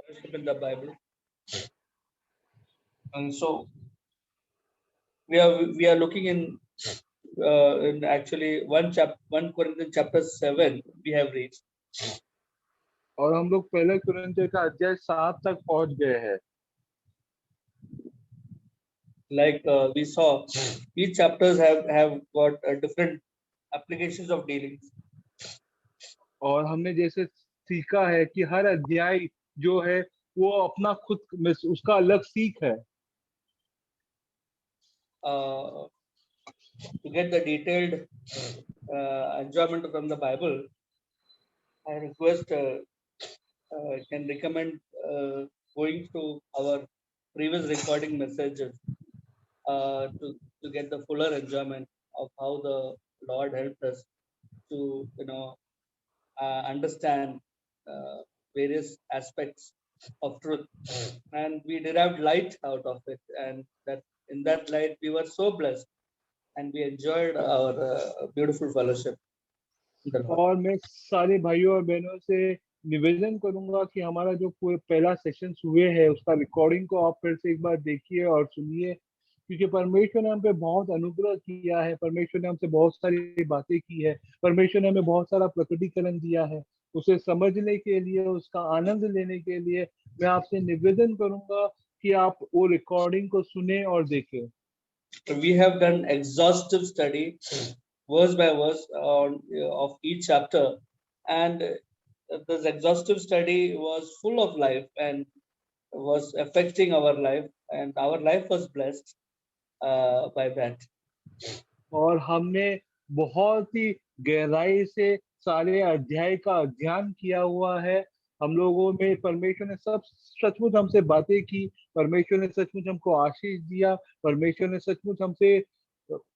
fellowship in the Bible. And so we are looking in actually 1 Corinthians chapter 7 we have reached. और हम लोग पहले कुरिन्थियों का अध्याय 7 तक पहुंच गए हैं. Like we saw, each chapters have got different applications of dealings. और हमने जैसे सीखा है कि हर अध्याय जो है वो अपना खुद में उसका अलग सीख है. To get the detailed enjoyment from the Bible, I request can recommend going to our previous recording messages to get the fuller enjoyment of how the Lord helped us to understand various aspects of truth, and we derived light out of it, and that in that light we were so blessed, and we enjoyed our beautiful fellowship. और मैं सारे भाइयों और बहनों से निवेदन करूंगा कि हमारा जो पहला सेशन हुए है उसका रिकॉर्डिंग को आप फिर से एक बार देखिए और सुनिए, क्योंकि परमेश्वर ने हम पे बहुत अनुग्रह किया है. परमेश्वर ने हमसे बहुत सारी बातें की है. परमेश्वर ने हमें बहुत सारा प्रकटीकरण दिया है. उसे समझने के लिए, उसका आनंद लेने के लिए मैं आपसे निवेदन करूंगा कि आप वो रिकॉर्डिंग को सुने और देखें. We have done exhaustive study, verse by verse, of each chapter, and this exhaustive study was full of life and was affecting our life, and our life was blessed by that. और हमने बहुत ही गहराई से सारे अध्याय का अध्ययन किया हुआ है. हम लोगों में परमेश्वर ने सब सचमुच हमसे बातें की. परमेश्वर ने सचमुच हमको आशीष दिया. परमेश्वर ने सचमुच हमसे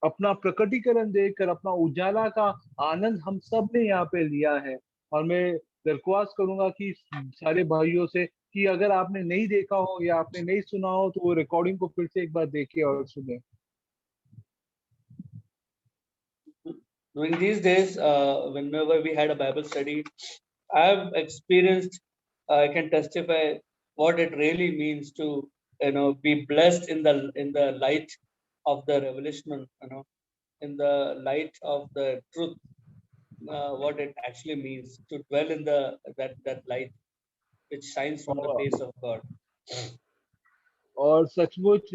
अपना प्रकटीकरण देकर अपना उजाला का आनंद हम सब ने यहाँ पे लिया है. और मैं दरख्वास्त करूंगा कि सारे भाइयों से कि अगर आपने नहीं देखा हो या आपने नहीं सुना हो तो वो रिकॉर्डिंग को फिर से एक बार देखें और सुने. During these days, whenever we had a Bible study, I have experienced, I can testify what it really means to be blessed in the light of the revelation, in the light of the truth, what it actually means to dwell in that light which shines from the face of God. और सचमुच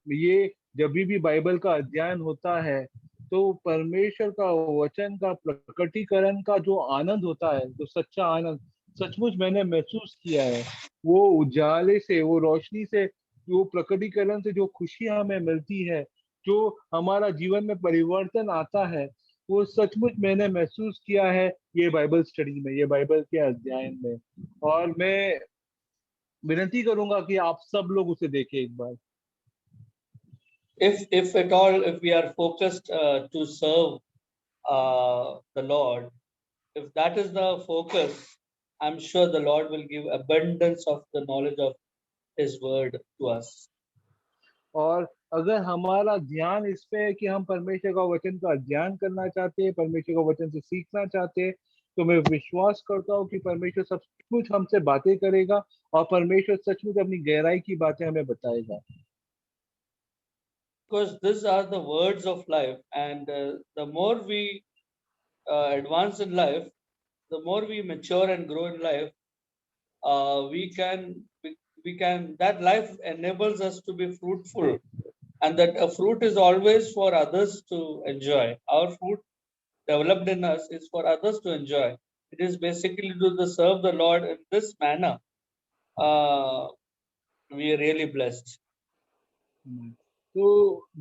ये जब भी Bible का अध्ययन होता है तो परमेश्वर का वचन का प्रकटीकरण का जो आनंद होता है, जो सच्चा आनंद सचमुच मैंने महसूस किया है. वो उजाले से, वो रोशनी से, वो प्रकटीकरण से जो खुशी हमें मिलती है, जो हमारा जीवन में परिवर्तन आता है, वो सचमुच मैंने महसूस किया है ये बाइबल स्टडी में, ये बाइबल के अध्ययन में. और मैं विनती करूंगा कि आप सब लोग उसे देखें एक बार. If at all, if we are focused to serve the Lord, if that is the focus, I'm sure the Lord will give abundance of the knowledge of His word to us. और अगर हमारा ध्यान इस पे है कि हम परमेश्वर का वचन का अध्ययन करना चाहते हैं, परमेश्वर का वचन से सीखना चाहते हैं, तो मैं विश्वास करता हूँ कि परमेश्वर सब कुछ हमसे बातें करेगा और परमेश्वर सचमुच अपनी गहराई की बातें हमें बताएगा. Because these are the words of life, and the more we advance in life, the more we mature and grow in life, we can that life enables us to be fruitful, and that a fruit is always for others to enjoy. Our fruit developed in us is for others to enjoy. It is basically to serve the Lord in this manner. We are really blessed. तो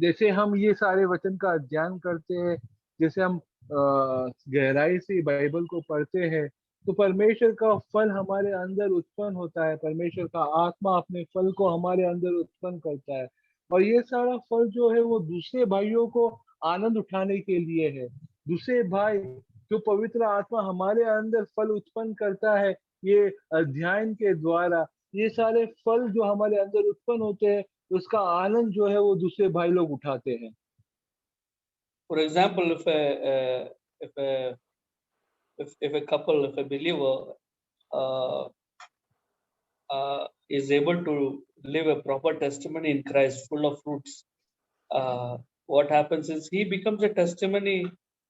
जैसे हम ये सारे वचन का अध्ययन करते हैं, जैसे हम गहराई से बाइबल को पढ़ते हैं, तो परमेश्वर का फल हमारे अंदर उत्पन्न होता है. परमेश्वर का आत्मा अपने फल को हमारे अंदर उत्पन्न करता है. और ये सारा फल जो है वो दूसरे भाइयों को आनंद उठाने के लिए है. दूसरे भाई जो पवित्र आत्मा हमारे अंदर फल उत्पन्न करता है ये अध्ययन के द्वारा, ये सारे फल जो हमारे अंदर उत्पन्न होते हैं उसका आनंद जो है वो दूसरे भाई लोग उठाते हैं. For example, if a couple, if a believer is able to live a proper testimony in Christ, full of fruits, what happens is he becomes a testimony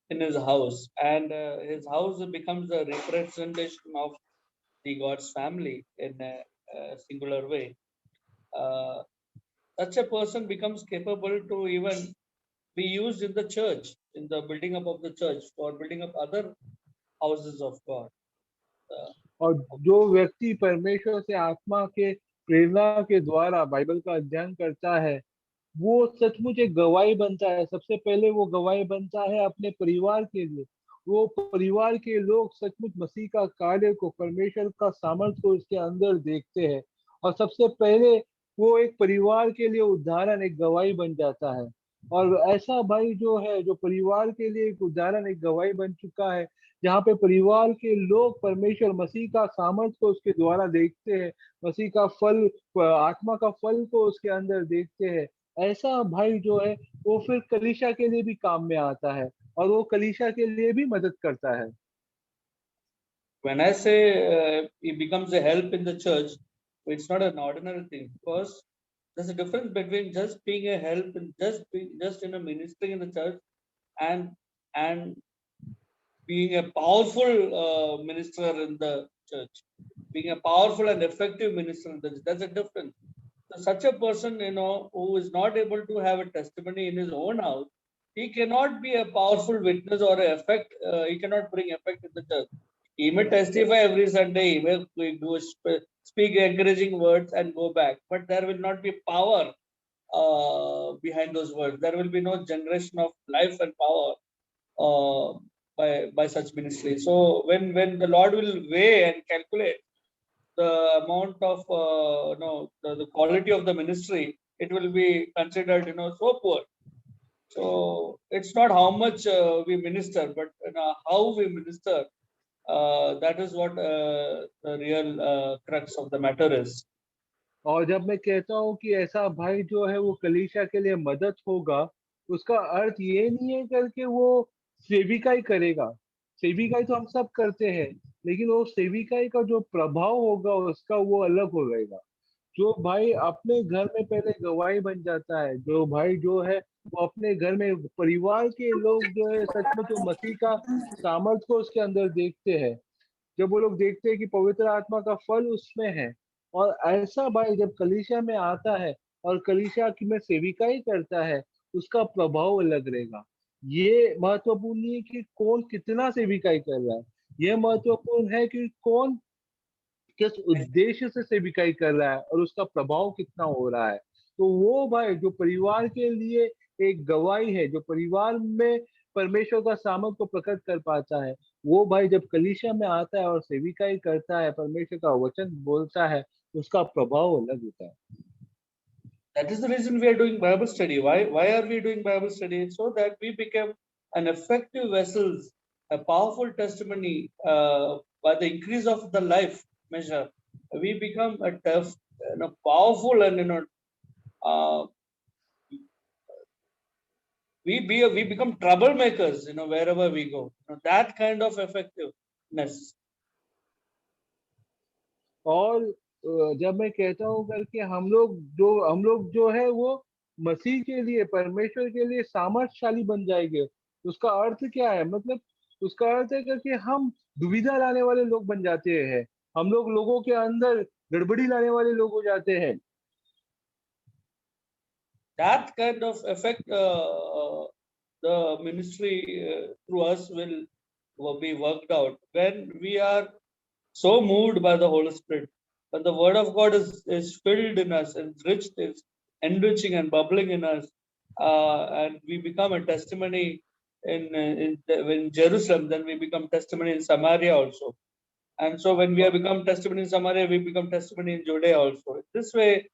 in his house, and his house becomes a representation of the God's family in a singular way. Uh, Such a person becomes capable to even be used in the church, in the building up of the church, for building up other houses of God. Uh, और जो व्यक्ति परमेश्वर से आत्मा के प्रेरणा के द्वारा Bible का अध्ययन करता है, वो सचमुच एक गवाही बनता है। सबसे पहले वो गवाही बनता है अपने परिवार के लिए। वो परिवार के लोग सचमुच मसीह का कार्य को, परमेश्वर का सामर्थ्य को उसके अंदर देखते हैं, और सबसे पहले वो एक परिवार के लिए उदाहरण, एक गवाही बन जाता है। और ऐसा भाई जो है, जो परिवार के लिए एक उदाहरण, एक गवाही बन चुका है, जहाँ पे परिवार के लोग परमेश्वर मसीह का सामर्थ्य को उसके द्वारा देखते हैं, मसीह का फल, आत्मा का फल को उसके अंदर देखते हैं, ऐसा भाई जो है वो फिर कलीसिया के लिए भी काम में आता है, और वो कलीसिया के लिए भी मदद करता है। when I say he becomes a help in the church, it's not an ordinary thing, because there's a difference between just being a help and just in a ministry in the church, and and being a powerful minister in the church, being a powerful and effective minister in the church. That's a difference. So such a person, who is not able to have a testimony in his own house, he cannot be a powerful witness or a effect. He cannot bring effect in the church. He may testify every Sunday. He may speak encouraging words and go back, but there will not be power behind those words. There will be no generation of life and power uh, by such ministry. So when the Lord will weigh and calculate the amount of the quality of the ministry, it will be considered so poor. So it's not how much we minister, but how we minister. That is what the real crux of the matter is. और जब मैं कहता हूँ कि ऐसा भाई जो है वो कलीसिया के लिए मदद होगा, उसका अर्थ ये नहीं है करके वो सेविकाई करेगा। सेविकाई तो हम सब करते हैं, लेकिन वो सेविकाई का जो प्रभाव होगा उसका वो अलग हो रहेगा। जो भाई अपने घर में पहले गवाही बन जाता है, जो भाई जो है वो अपने घर में, परिवार के लोग जो है सचमुच वो मसीह का सामर्थ को उसके अंदर देखते हैं। जब वो लोग देखते हैं कि पवित्र आत्मा का फल उसमें है, और ऐसा भाई जब कलीसिया में आता है और कलीसिया की में सेविकाई करता है, उसका प्रभाव अलग रहेगा। ये महत्वपूर्ण नहीं है कि कौन कितना सेविकाई कर रहा है, ये महत्वपूर्ण है कि कौन किस उद्देश्य से सेविकाई कर रहा है और उसका प्रभाव कितना हो रहा है। तो वो भाई जो परिवार के लिए एक गवाही है, जो परिवार में परमेश्वर का सामर्थ को प्रकट कर पाता है, वो भाई जब कलीसिया में आता है और सेविकाई करता है, परमेश्वर का वचन बोलता है, उसका प्रभाव अलग होता है। That is the reason we are doing Bible study. Why are we doing Bible study? So that we become an effective vessels, a powerful testimony by the increase of the life measure. We become a tough, powerful, and uh, we become troublemakers. Wherever we go. That kind of effectiveness. और जब मैं कहता हूँ करके हम लोग जो है वो मसीह के लिए, परमेश्वर के लिए सामर्थ्यशाली बन जाएंगे, उसका अर्थ क्या है? मतलब उसका अर्थ है करके हम दुविधा लाने वाले लोग बन जाते हैं, हम लोग लोगों के अंदर गड़बड़ी लाने वाले लोग हो जाते हैं। That kind of effect the ministry through us will be worked out when we are so moved by the Holy Spirit. When the Word of God is filled in us, enriched, is enriching and bubbling in us, and we become a testimony in Jerusalem, then we become testimony in Samaria also. And so when we have become testimony in Samaria, we become testimony in Judea also. This way,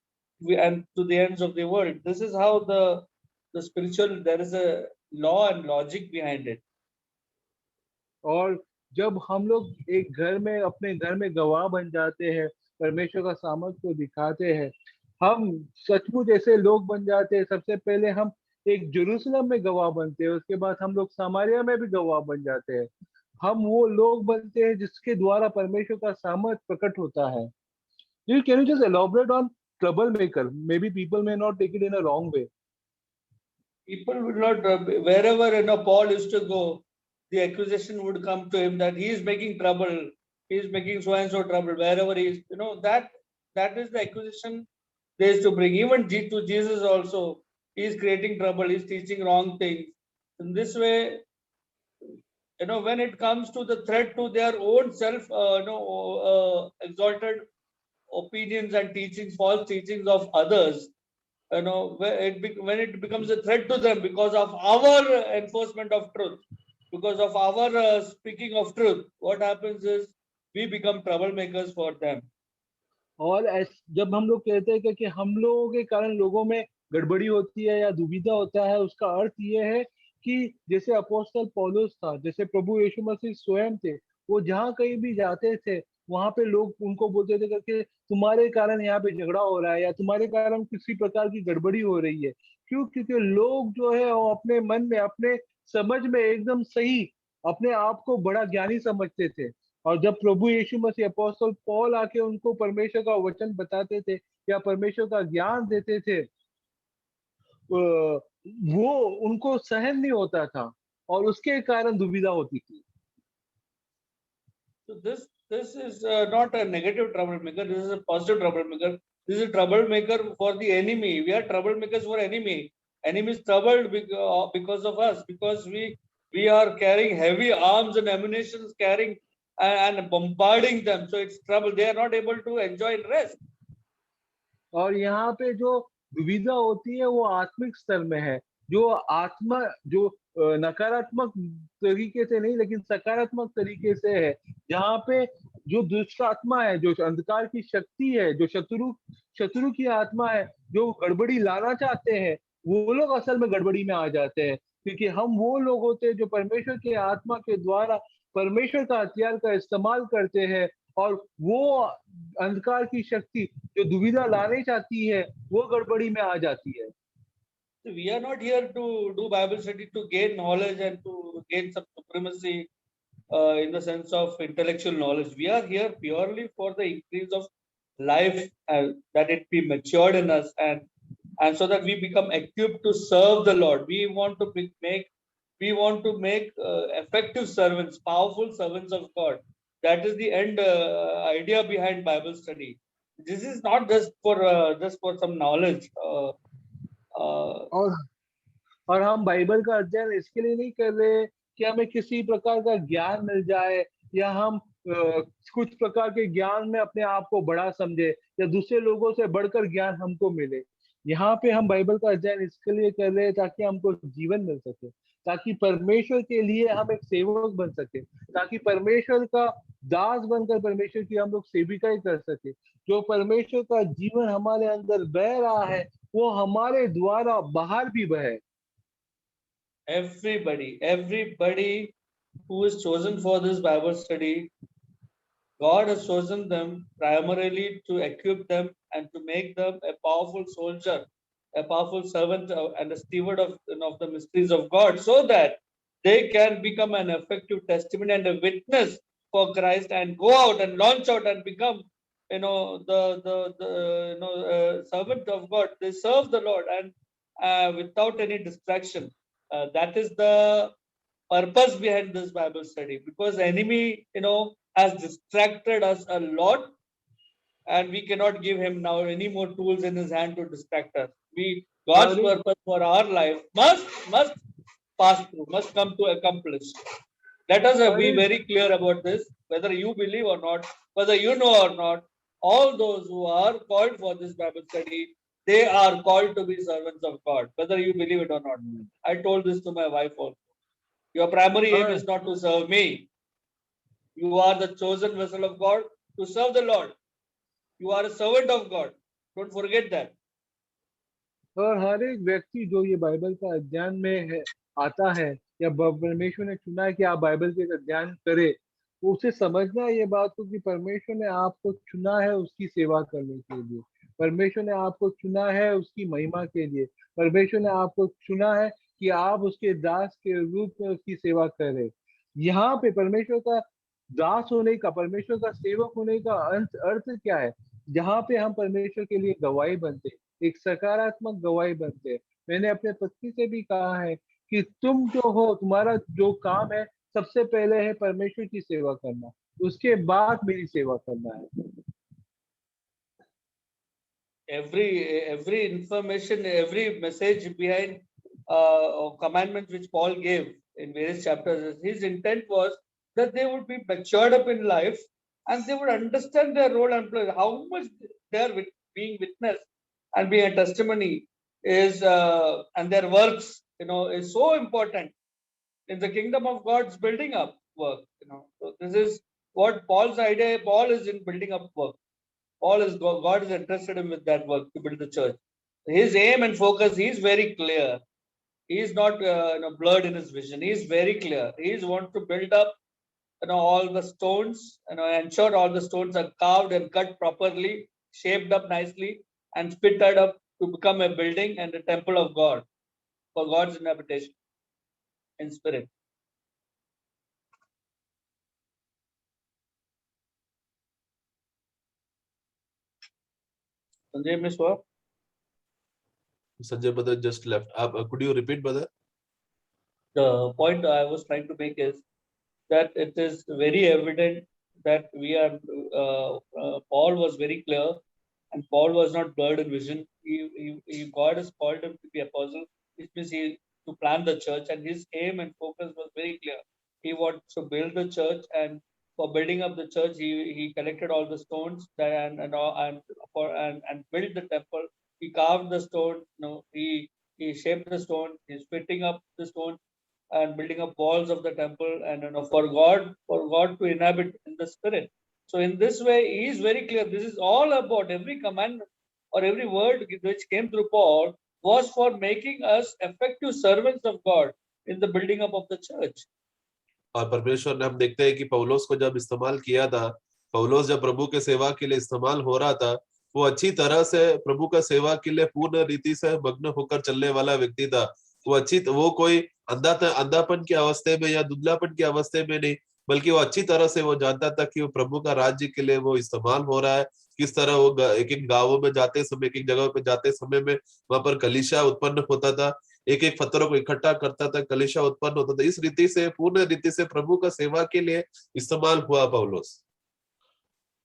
and to the ends of the world. This is how the spiritual, there is a law and logic behind it. और जब हम लोग एक घर में, अपने घर में गवाह बन जाते हैं, परमेश्वर का सामर्थ को दिखाते हैं, हम सचमुच ऐसे लोग बन जाते हैं। सबसे पहले हम एक जेरूसलम में गवाह बनते हैं, उसके बाद हम लोग सामरिया में भी गवाह बन जाते हैं। हम वो लोग बनते हैं जिसके द्वारा परमेश्वर का सामर्थ प्रकट होता है। Can you just elaborate on troublemaker? Maybe people may not take it in a wrong way. People will not, wherever Paul used to go, the accusation would come to him that he is making trouble, he is making so and so trouble wherever he is. That is the accusation they used to bring. Even to Jesus also, he is creating trouble, he is teaching wrong things. In this way, when it comes to the threat to their own self, exalted opinions and teachings, false teachings of others, when it becomes a threat to them because of our enforcement of truth, because of our speaking of truth, what happens is we become troublemakers for them. और जब हम लोग कहते हैं कि हम लोगों के कारण लोगों में गड़बड़ी होती है या दुविधा होता है, उसका अर्थ ये है कि जैसे अपोस्तल पौलुस था, जैसे प्रभु यीशु मसीह स्वयं थे, वो जहाँ कहीं भी जाते थे वहां पे लोग उनको बोलते थे कि तुम्हारे कारण यहाँ पे झगड़ा हो रहा है या तुम्हारे कारण किसी प्रकार की गड़बड़ी हो रही है। क्यों? क्योंकि लोग जो है वो अपने मन में, अपने समझ में एकदम सही अपने आप को बड़ा ज्ञानी समझते थे। और जब प्रभु यीशु मसीह अपोस्तल पौल आके उनको परमेश्वर का वचन बताते थे या परमेश्वर का ज्ञान देते थे, वो उनको सहन नहीं होता था और उसके कारण दुविधा होती थी। So this is not a negative troublemaker. This is a positive troublemaker. This is a troublemaker for the enemy. We are troublemakers for enemy. Enemy is troubled because of us, because we are carrying heavy arms and ammunition, carrying and bombarding them. So it's trouble. They are not able to enjoy rest. और यहाँ पे जो दुविधा होती है वो आत्मिक स्तर में है, जो आत्मा जो नकारात्मक तरीके से नहीं लेकिन सकारात्मक तरीके से है, जहाँ पे जो दुष्ट आत्मा है, जो अंधकार की शक्ति है, जो शत्रु की आत्मा है, जो गड़बड़ी लाना चाहते हैं, वो लोग असल में गड़बड़ी में आ जाते हैं। क्योंकि हम वो लोग होते हैं जो परमेश्वर के आत्मा के द्वारा परमेश्वर का हथियार का इस्तेमाल करते हैं, और वो अंधकार की शक्ति जो दुविधा लाने चाहती है वो गड़बड़ी में आ जाती है। So we are not here to do Bible study to gain knowledge and to gain some supremacy in the sense of intellectual knowledge. We are here purely for the increase of life, that it be matured in us, and so that we become equipped to serve the Lord. We want to make effective servants, powerful servants of God. That is the end idea behind Bible study. This is not just for some knowledge. और हम Bible का अध्ययन इसके लिए नहीं कर रहे कि हमें किसी प्रकार का ज्ञान मिल जाए या हम कुछ प्रकार के ज्ञान में अपने आप को बड़ा समझे या दूसरे लोगों से बढ़कर ज्ञान हमको मिले। यहाँ पे हम बाइबल का अध्ययन इसके लिए कर रहे हैं ताकि हमको जीवन मिल सके, ताकि परमेश्वर के लिए हम एक सेवक बन सके, ताकि परमेश्वर का दास बनकर परमेश्वर की हम लोग सेविकाई कर सके। जो परमेश्वर का जीवन हमारे अंदर बह रहा है वो हमारे द्वारा बाहर भी बहे। Everybody who is chosen for this Bible study, God has chosen them primarily to equip them and to make them a powerful soldier, a powerful servant, and a steward of the mysteries of God, so that they can become an effective testimony and a witness for Christ and go out and launch out and become, the servant of God. They serve the Lord and without any distraction. That is the purpose behind this Bible study, because the enemy, has distracted us a lot, and we cannot give him now any more tools in his hand to distract us. God's purpose for our life must pass through, must come to accomplish. Let us be very clear about this, whether you believe or not, whether you know or not. All those who are called for this Bible study, they are called to be servants of God, whether you believe it or not. I told this to my wife also. Your primary aim is not to serve me. You are the chosen vessel of God to serve the Lord. You are a servant of God. Don't forget that. और हर एक व्यक्ति जो ये Bible का अध्ययन में है, आता है या परमेश्वर ने चुना है कि आप बाइबल के अध्ययन करें, उसे समझना ये बात हो कि परमेश्वर ने आपको चुना है उसकी सेवा करने के लिए, परमेश्वर ने आपको चुना है उसकी महिमा के लिए, परमेश्वर ने आपको चुना है कि आप उसके दास के रूप में उसकी सेवा करें। यहाँ पे परमेश्वर का दास होने का, परमेश्वर का सेवक होने का अर्थ क्या है? जहाँ पे हम परमेश्वर के लिए गवाही बनते, एक सकारात्मक गवाही बनते। मैंने अपने पत्नी से भी कहा है कि तुम जो हो, तुम्हारा जो काम है, सबसे पहले है परमेश्वर की सेवा करना, उसके बाद मेरी सेवा करना है। Every information, every message behind commandments which Paul gave in various chapters, his intent was that they would be matured up in life and they would understand their role and play, how much they are being witness and being a testimony is, and their works, is so important in the kingdom of God's building up work. So this is what Paul's idea. Paul is in building up work. Paul is God is entrusted him with that work to build the church. His aim and focus, he is very clear. He is not blurred in his vision. He is very clear. He is want to build up all the stones, ensure all the stones are carved and cut properly, shaped up nicely, and fitted up to become a building and a temple of God for God's inhabitation in spirit. Sanjay, Miss what? Sanjay brother just left. Could you repeat, brother? The point I was trying to make is that it is very evident that we are, Paul was very clear and Paul was not blurred in vision. God has called him to be apostle, which means to plan the church, and his aim and focus was very clear. He wants to build the church, and for building up the church, he collected all the stones that, and built the temple. He carved the stone. He shaped the stone. He's fitting up the stone and building up walls of the temple, and for God to inhabit in the spirit. So in this way, he is very clear. This is all about every commandment or every word which came through Paul was for making us effective servants of God in the building up of the church. और परमेश्वर ने, हम देखते हैं कि पौलुस को जब इस्तेमाल किया था, पौलुस जब प्रभु के सेवा के लिए इस्तेमाल हो रहा था, वो अच्छी तरह से प्रभु का सेवा के लिए पूर्ण रीति से मग्न होकर चलने वाला व्यक्ति था। वो कोई अंधापन की अवस्था में या धुंधलापन की अवस्था में नहीं, बल्कि वो अच्छी तरह से वो जानता था कि वो प्रभु का राज्य के लिए वो इस्तेमाल हो रहा है। किस तरह वो एक एक गांवों में जाते समय, एक एक जगह पे जाते समय में वहां पर कलीसिया उत्पन्न होता था, एक एक पत्थरों को इकट्ठा करता था, कलीसिया उत्पन्न होता था। इस रीति से, पूर्ण रीति से प्रभु का सेवा के लिए इस्तेमाल हुआ पौलुस।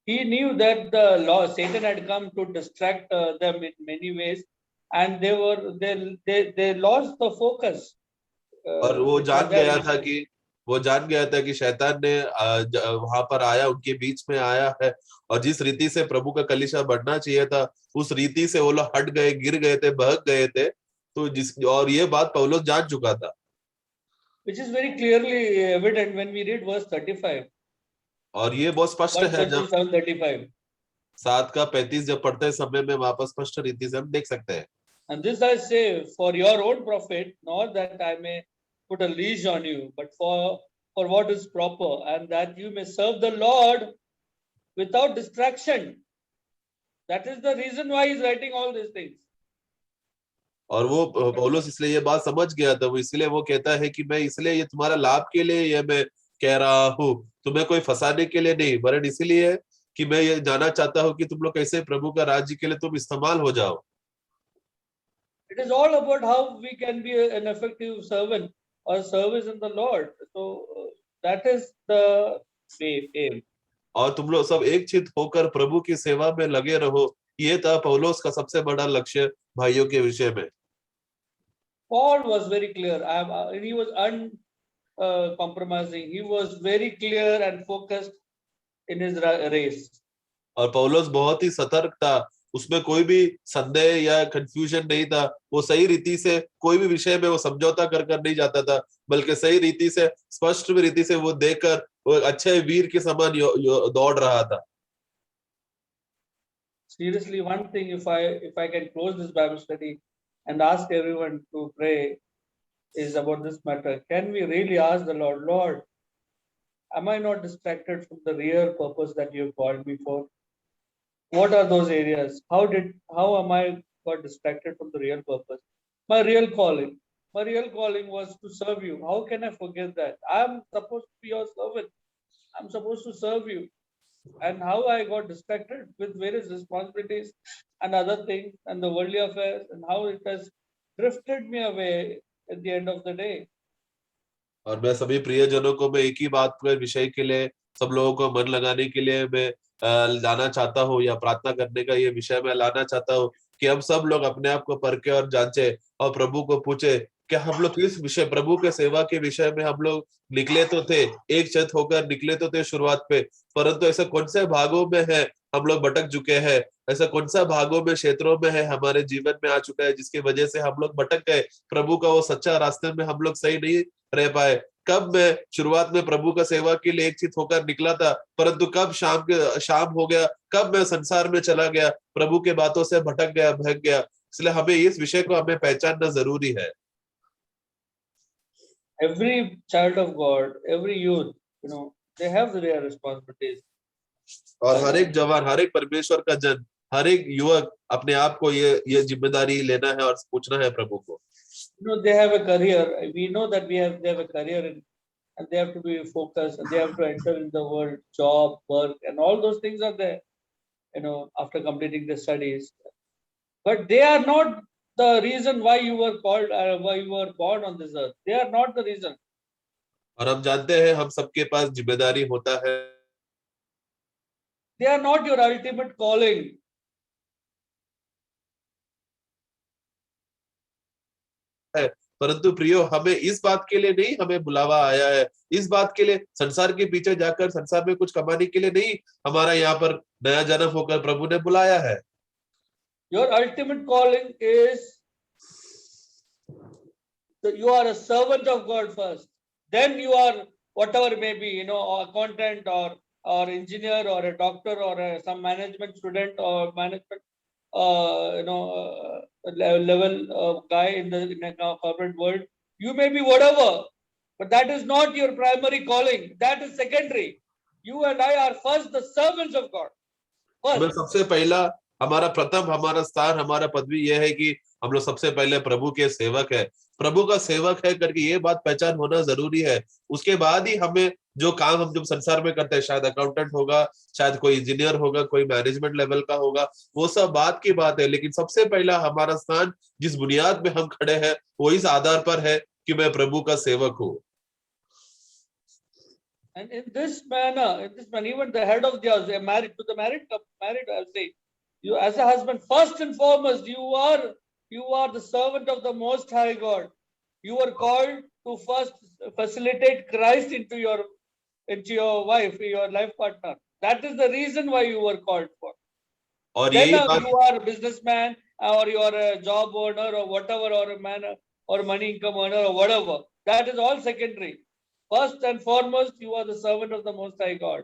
He knew that the law Satan had come to distract them in many ways, and they lost the focus और वो which was जान there गया था initially. कि शैतान ने वहां पर आया, उनके बीच में आया है, और जिस रीति से प्रभु का कलीसिया बढ़ना चाहिए था, उस रीति से वो लोग हट गए, गिर गए थे, बहक गए थे। तो और ये बात पौलुस जान चुका था, which is very clearly evident when we read verse 35. और ये बहुत स्पष्ट है जब 37:35. 7:35 जब पढ़ते समय में वापस स्पष्ट रीति से हम देख सकते हैं। And this I say for your own profit, not that I may put a leash on you, but for what is proper, and that you may serve the Lord without distraction. That is the reason why he's writing all these things. और वो पौलुस इसलिए ये बात समझ गया था, वो इसलिए वो कहता है कि मैं इसलिए ये तुम्हारा लाभ के लिए ये मैं कह रहा हूँ, तुम्हें कोई फंसाने के लिए नहीं, वरन इसलिए कि मैं ये जानना चाहता हूँ कि तुम लोग कैसे प्रभु का राज्य के लिए तुम इस्तेमाल हो जाओ। It is all about how we can be an effective servant or service in the Lord. So that is the aim. और तुम लोग सब एक चित होकर प्रभु की सेवा में लगे रहो, ये था पौलुस का सबसे बड़ा लक्ष्य भाइयों के विषय में। Paul was very clear. He was uncompromising. He was very clear and focused in his race. और पौलुस बहुत ही सतर्क था, उसमें कोई भी संदेह या कंफ्यूजन नहीं था। वो सही रीति से कोई भी विषय में वो समझौता कर नहीं जाता था, बल्कि सही रीति से, स्पष्ट रीति से वो देखकर वो अच्छे वीर के समान दौड़ रहा था। Seriously, one thing, if I can close this Bible study and ask everyone to pray, is about this matter. Can we really ask the Lord, Lord, am I not distracted from the real purpose that you have called me for? What are those areas? How am I got distracted from the real purpose? My real calling was to serve you. How can I forget that? I'm supposed to be your servant. I'm supposed to serve you. and how I got distracted with various responsibilities and other things and the worldly affairs, and how it has drifted me away at the end of the day. और मैं सभी प्रियजनों को मैं एक ही बात के विषय के लिए सब लोगों को मन लगाने के लिए मैं लाना चाहता हूँ, या प्रार्थना करने का ये विषय मैं लाना चाहता हूँ कि हम सब लोग अपने आप को परखे और जांचे और प्रभु को पूछे कि हम लोग किस विषय, प्रभु के सेवा के विषय में हम लोग निकले तो थे, एक छत होकर निकले तो थे शुरुआत पे, परंतु ऐसे कौन से भागों में है हम लोग भटक चुके हैं, ऐसा कौन सा भागों में क्षेत्रों में है हमारे जीवन में आ चुका है जिसकी वजह से हम लोग भटक गए, प्रभु का वो सच्चा रास्ते में हम लोग सही नहीं रह पाए। कब मैं शुरुआत में प्रभु का सेवा के लिए एक चित होकर निकला था, परंतु कब शाम हो गया, कब मैं संसार में चला गया, प्रभु के बातों से भटक गया, भग गया। इसलिए हमें इस विषय को हमें पहचानना जरूरी है। Every child of God, every youth, they have their responsibilities. और हर एक जवान, हर एक परमेश्वर का जन, हर एक युवक अपने आप को ये जिम्मेदारी लेना है और पूछना है प्रभु को। They have a career. We know that they have a career, and they have to be focused, and they have to enter in the world, job, work, and all those things are there. After completing the studies, but they are not the reason why you were called, why you were born on this earth. They are not the reason. और हम जानते हैं हम सबके पास जिम्मेदारी होता है। They are not your ultimate calling. परंतु प्रियो, हमें इस बात के लिए नहीं हमें बुलावा आया है, इस बात के लिए संसार के पीछे जाकर संसार में कुछ कमाने के लिए नहीं हमारा यहाँ पर नया जन्म होकर प्रभु ने बुलाया है। Your ultimate calling is that you are a servant of God first. Then you are whatever may be, a accountant or engineer or a doctor or some management student or management level guy in a corporate world. You may be whatever, but that is not your primary calling. That is secondary. You and I are first the servants of God. हमें सबसे पहला, हमारा प्रथम, हमारा स्थान, हमारा पदवी यह है कि हम लोग सबसे पहले प्रभु के सेवक है, प्रभु का सेवक है करके ये बात पहचान होना जरूरी है। उसके बाद ही हमें जो काम हम जब संसार में करते हैं, शायद अकाउंटेंट होगा, शायद कोई इंजीनियर होगा, कोई मैनेजमेंट लेवल का होगा, वो सब बात की बात है, लेकिन सबसे पहला हमारा स्थान जिस बुनियाद में हम खड़े हैं वो इस आधार पर है कि मैं प्रभु का सेवक हूँ। And in this manner, even the head of the house, married, I'll say, you as a husband, first and foremost, you are the servant of the Most High God. You are called to first facilitate Christ into your wife, your life partner. That is the reason why you were called for. और then यही you are a businessman or you are a job owner or whatever, or a man or money income earner or whatever. That is all secondary. First and foremost, you are the servant of the Most High God.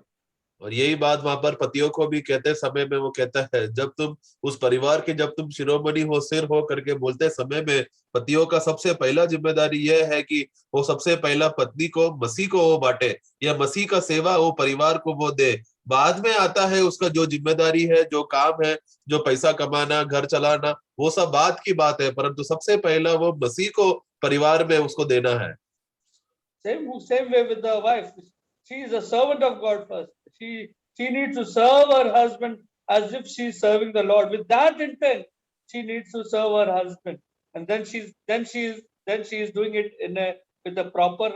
और यही बात वहां पर पतियों को भी कहते समय में वो कहता है, जब तुम उस परिवार के, जब तुम शिरोमणि हो, सिर हो करके बोलते समय में पतियों का सबसे पहला जिम्मेदारी यह है कि वो सबसे पहला पत्नी को, मसीह को वो बांटे, या मसीह का सेवा वो परिवार को वो दे। बाद में आता है उसका जो जिम्मेदारी है, जो काम है, जो पैसा कमाना, घर चलाना, वो सब बात की बात है, परंतु सबसे पहला वो मसीह को परिवार में उसको देना है। Same way with the wife. She is a servant of God first. She needs to serve her husband as if she is serving the Lord. With that intent, she needs to serve her husband, and then she is doing it with a proper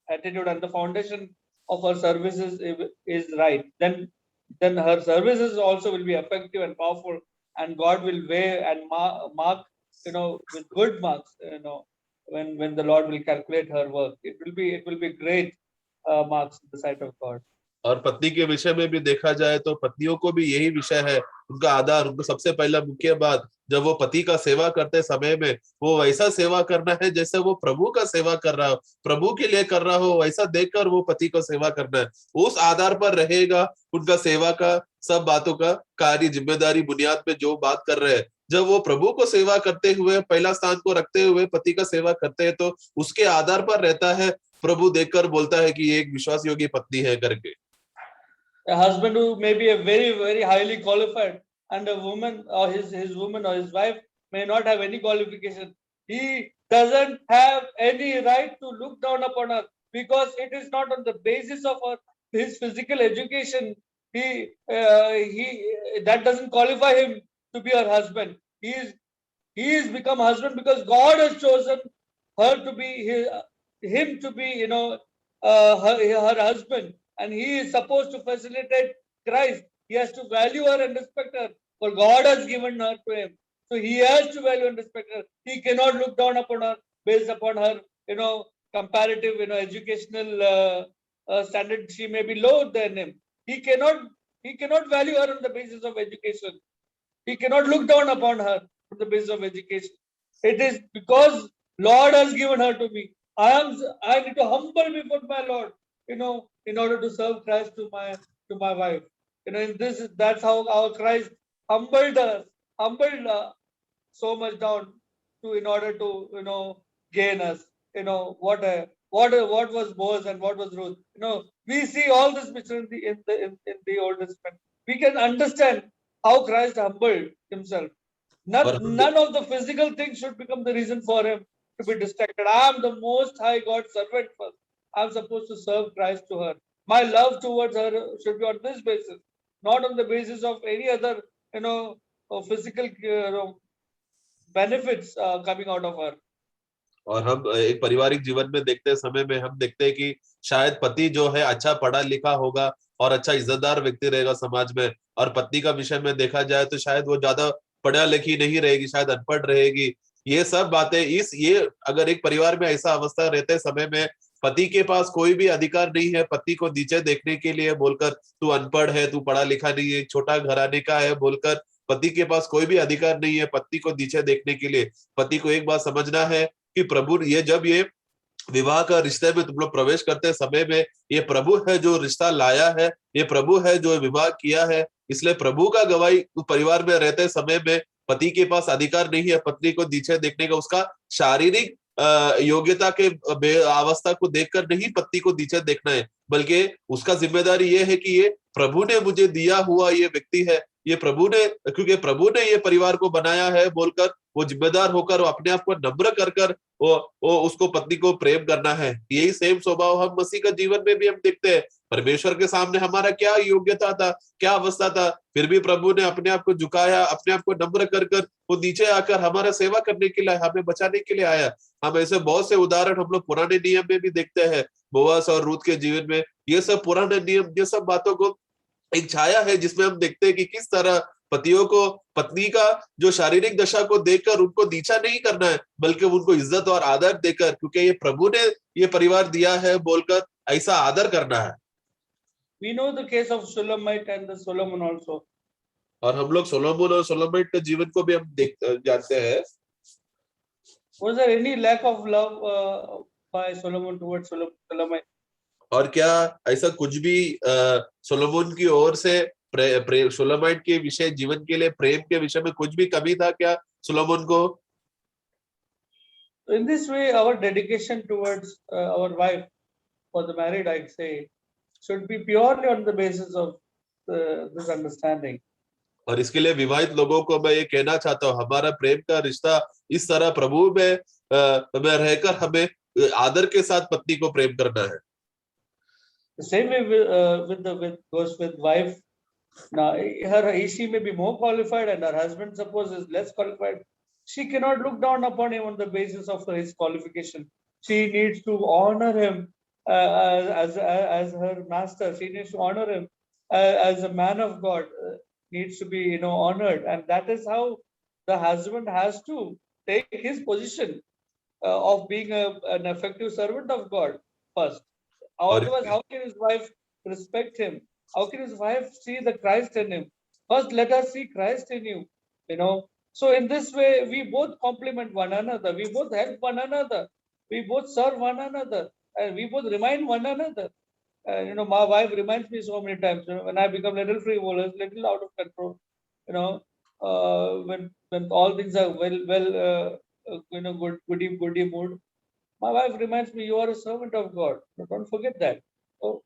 attitude, and the foundation of her services is right. Then her services also will be effective and powerful, and God will weigh and mark, with good marks, when the Lord will calculate her work. It will be great marks in the sight of God. और पत्नी के विषय में भी देखा जाए तो पत्नियों को भी यही विषय है, उनका आधार, उनका सबसे पहला मुख्य बात, जब वो पति का सेवा करते समय में वो वैसा सेवा करना है जैसे वो प्रभु का सेवा कर रहा हो, प्रभु के लिए कर रहा हो, वैसा देखकर वो पति को सेवा करना है। उस आधार पर रहेगा उनका सेवा का सब बातों का कार्य, जिम्मेदारी, बुनियाद पे जो बात कर रहे हैं। जब वो प्रभु को सेवा करते हुए, पहला स्थान को रखते हुए पति का सेवा करते हैं, तो उसके आधार पर रहता है, प्रभु देखकर बोलता है कि ये एक विश्वास योग्य पत्नी है करके। A husband who may be a very, very highly qualified, and a woman or his woman or his wife may not have any qualification. He doesn't have any right to look down upon her, because it is not on the basis of his physical education, that doesn't qualify him to be her husband. He is become husband because God has chosen her to be him to be, her husband, and he is supposed to facilitate Christ. He has to value her and respect her, for God has given her to him. So he has to value and respect her. He cannot look down upon her based upon her, comparative, educational standard. She may be lower than him. He cannot value her on the basis of education. He cannot look down upon her on the basis of education. It is because Lord has given her to me. I need to humble before my Lord, in order to serve Christ to my wife. That's how our Christ humbled us, humbled so much down to in order to gain us. What was Boaz and what was Ruth. We see all this picture in the Old Testament. We can understand how Christ humbled himself. और None of the physical things should become the reason for him to be distracted. I am the most high God servant first. I'm supposed to serve Christ to her. My love towards her should be on this basis, not on the basis of any other, physical benefits coming out of her. और हम एक पारिवारिक जीवन में देखते समय में हम देखते हैं कि शायद पति जो है अच्छा पढ़ा लिखा होगा और अच्छा इज्जतदार व्यक्ति रहेगा समाज में, और पत्नी का विषय में देखा जाए तो शायद वो ज्यादा पढ़ा लिखी नहीं रहेगी, शायद अनपढ़ रहेगी। ये सब बातें ये अगर एक परिवार में ऐसा अवस्था रहते समय में पति के पास कोई भी अधिकार नहीं है पति को नीचे देखने के लिए बोलकर, तू अनपढ़ है, तू पढ़ा लिखा नहीं है, छोटा घराने का है बोलकर, पति के पास कोई भी अधिकार नहीं है पत्नी को नीचे देखने के लिए। पति को एक बात समझना है कि प्रभु जब ये विवाह का रिश्ते में तुम लोग प्रवेश करते समय में ये प्रभु है जो रिश्ता लाया है, ये प्रभु है जो विवाह किया है, इसलिए प्रभु का गवाही परिवार में रहते समय में पति के पास अधिकार नहीं है पत्नी को नीचे देखने का। उसका शारीरिक योग्यता के अवस्था को देखकर नहीं पत्नी को नीचे देखना है, बल्कि उसका जिम्मेदारी ये है कि ये प्रभु ने मुझे दिया हुआ ये व्यक्ति है, ये प्रभु ने, क्योंकि प्रभु ने ये परिवार को बनाया है बोलकर वो जिम्मेदार होकर वो अपने आप को नम्र कर वो उसको पत्नी को प्रेम करना है। यही सेम स्वभाव हम मसीह का जीवन में भी हम देखते हैं। परमेश्वर के सामने हमारा क्या योग्यता था, क्या अवस्था था, फिर भी प्रभु ने अपने आप को झुकाया, अपने आप को नम्र कर वो नीचे आकर हमारा सेवा करने के लिए, हमें बचाने के लिए आया। हम ऐसे बहुत से उदाहरण हम लोग पुराने नियम में भी देखते हैं, बोअज और रूत के जीवन में। ये सब पुराने नियम, ये सब बातों को एक छाया है जिसमें हम देखते हैं कि किस तरह पतियों को पत्नी का जो शारीरिक दशा को देखकर उनको नीचा नहीं करना है, बल्कि उनको इज्जत और आदर देकर, क्योंकि ये प्रभु ने ये परिवार दिया है बोलकर ऐसा आदर करना है। We know the case of Shulamite and the Solomon also. और हम लोग सोलोमन और सोलोमाइट के जीवन को भी हम जानते हैं। Was there any lack of love by Solomon towards Shulamite? और क्या ऐसा कुछ भी सोलोमन की ओर से सोलोमाइट के विषय जीवन के लिए प्रेम के विषय में कुछ भी कमी था क्या सोलोमन को? In this way, our dedication towards our wife, for the married, I say, should be purely on the basis of this understanding. और इसके लिए विवाहित लोगों को मैं ये कहना चाहता हूँ, हमारा प्रेम का रिश्ता इस तरह प्रभु में रहकर हमें आदर के साथ पत्नी को प्रेम करना है। The same way goes with wife. Now, she may be more qualified and her husband, suppose, is less qualified. She cannot look down upon him on the basis of his qualification. She needs to honor him as her master. She needs to honor him as a man of God. Needs to be honored, and that is how the husband has to take his position of being an effective servant of God first. Otherwise, how can his wife respect him? How can his wife see the Christ in him? First, let us see Christ in you. So in this way, we both complement one another. We both help one another. We both serve one another, and we both remind one another. My wife reminds me so many times when I become little frivolous, little out of control. When all things are goody mood. My wife reminds me, you are a servant of God. Don't forget that. So,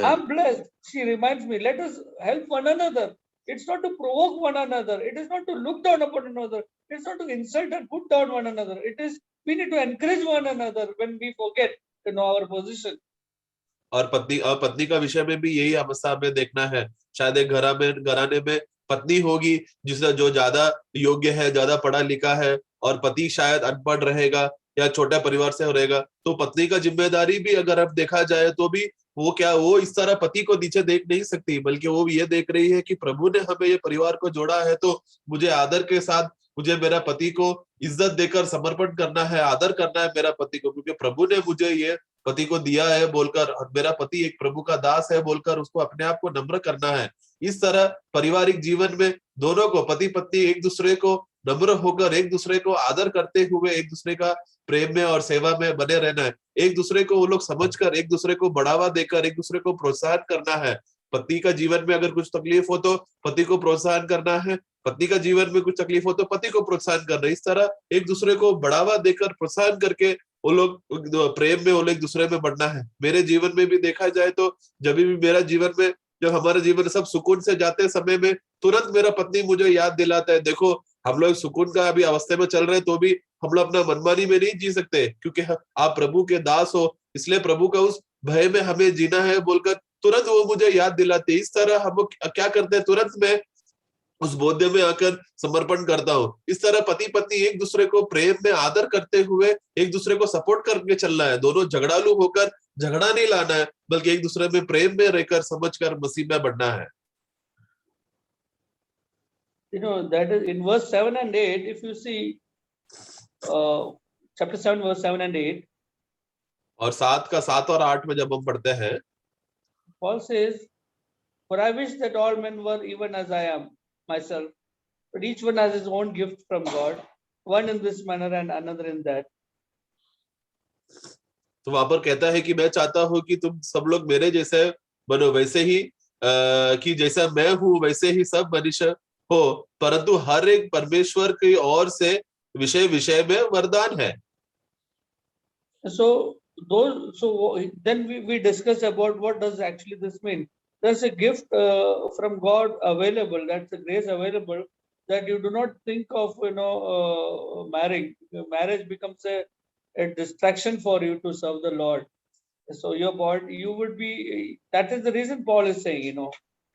I'm blessed. She reminds me, let us help one another. It's not to provoke one another. It is not to look down upon another. It's not to insult and put down one another. We need to encourage one another when we forget our position. और पत्नी का विषय में भी यही अवस्था हमें देखना है। शायद एक घराने में पत्नी होगी जिसका जो ज्यादा योग्य है, ज्यादा पढ़ा लिखा है, और पति शायद अनपढ़ रहेगा या छोटे परिवार से रहेगा, तो पत्नी का जिम्मेदारी भी अगर अब देखा जाए तो भी वो इस तरह पति को नीचे देख नहीं सकती, बल्कि वो ये देख रही है कि प्रभु ने हमें ये परिवार को जोड़ा है, तो मुझे आदर के साथ मुझे मेरा पति को इज्जत देकर समर्पण करना है, आदर करना है मेरा पति को, क्योंकि प्रभु ने मुझे ये पति को दिया है बोलकर, और मेरा पति एक प्रभु का दास है बोलकर उसको अपने आप को नम्र करना है। इस तरह पारिवारिक जीवन में दोनों को, पति पत्नी एक दूसरे को नम्र होकर, एक दूसरे को आदर करते हुए, एक दूसरे का प्रेम में और सेवा में बने रहना है। एक दूसरे को वो लोग समझकर, एक दूसरे को बढ़ावा देकर, एक दूसरे को प्रोत्साहन करना है। पति का जीवन में अगर कुछ तकलीफ हो तो पति को प्रोत्साहन करना है, पत्नी का जीवन में कुछ तकलीफ हो तो पति को प्रोत्साहन करना है। इस तरह एक दूसरे को बढ़ावा देकर, प्रोत्साहन करके वो लोग प्रेम में, वो लोग एक दूसरे में बढ़ना है। मेरे जीवन में भी देखा जाए तो जब भी मेरा जीवन में, जब हमारे जीवन सब सुकून से जाते समय में, तुरंत मेरा पत्नी मुझे याद दिलाता है, देखो हम लोग सुकून का अभी अवस्था में चल रहे हैं तो भी हम लोग अपना मनमानी में नहीं जी सकते, क्योंकि आप प्रभु के दास हो, इसलिए प्रभु का उस भय में हमें जीना है बोलकर तुरंत वो मुझे याद दिलाते। इस तरह हम क्या करते हैं, तुरंत मैं उस बोध्य में आकर समर्पण करता हूँ। इस तरह पति पत्नी एक दूसरे को प्रेम में आदर करते हुए एक दूसरे को सपोर्ट करके चलना है। दोनों झगड़ालू होकर झगड़ा नहीं लाना है, बल्कि एक दूसरे में प्रेम में रहकर, समझकर मसीह में बढ़ना है। You know, that is in verse 7 and 8, if you see chapter 7 verse 7 and 8, और 7 और 8 में जब हम पढ़ते हैं, Paul says, for I wish that all men were even as I am myself, but each one has his own gift from God, one in this manner and another in that. तो वहां पर कहता है कि मैं चाहता हूं कि तुम सब लोग मेरे जैसे बनो, वैसे ही कि जैसा मैं हूं वैसे ही सब मनुष्य हो, परंतु हर एक परमेश्वर की ओर से विषय विषय में वरदान है। So then we discuss about what does actually this mean. There's a gift from God available, that's a grace available, that you do not think of marrying. Marriage becomes a distraction for you to serve the Lord. So your body, you would be, that is the reason Paul is saying,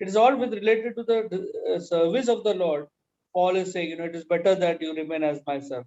it is all with related to the service of the Lord. Paul is saying, it is better that you remain as myself.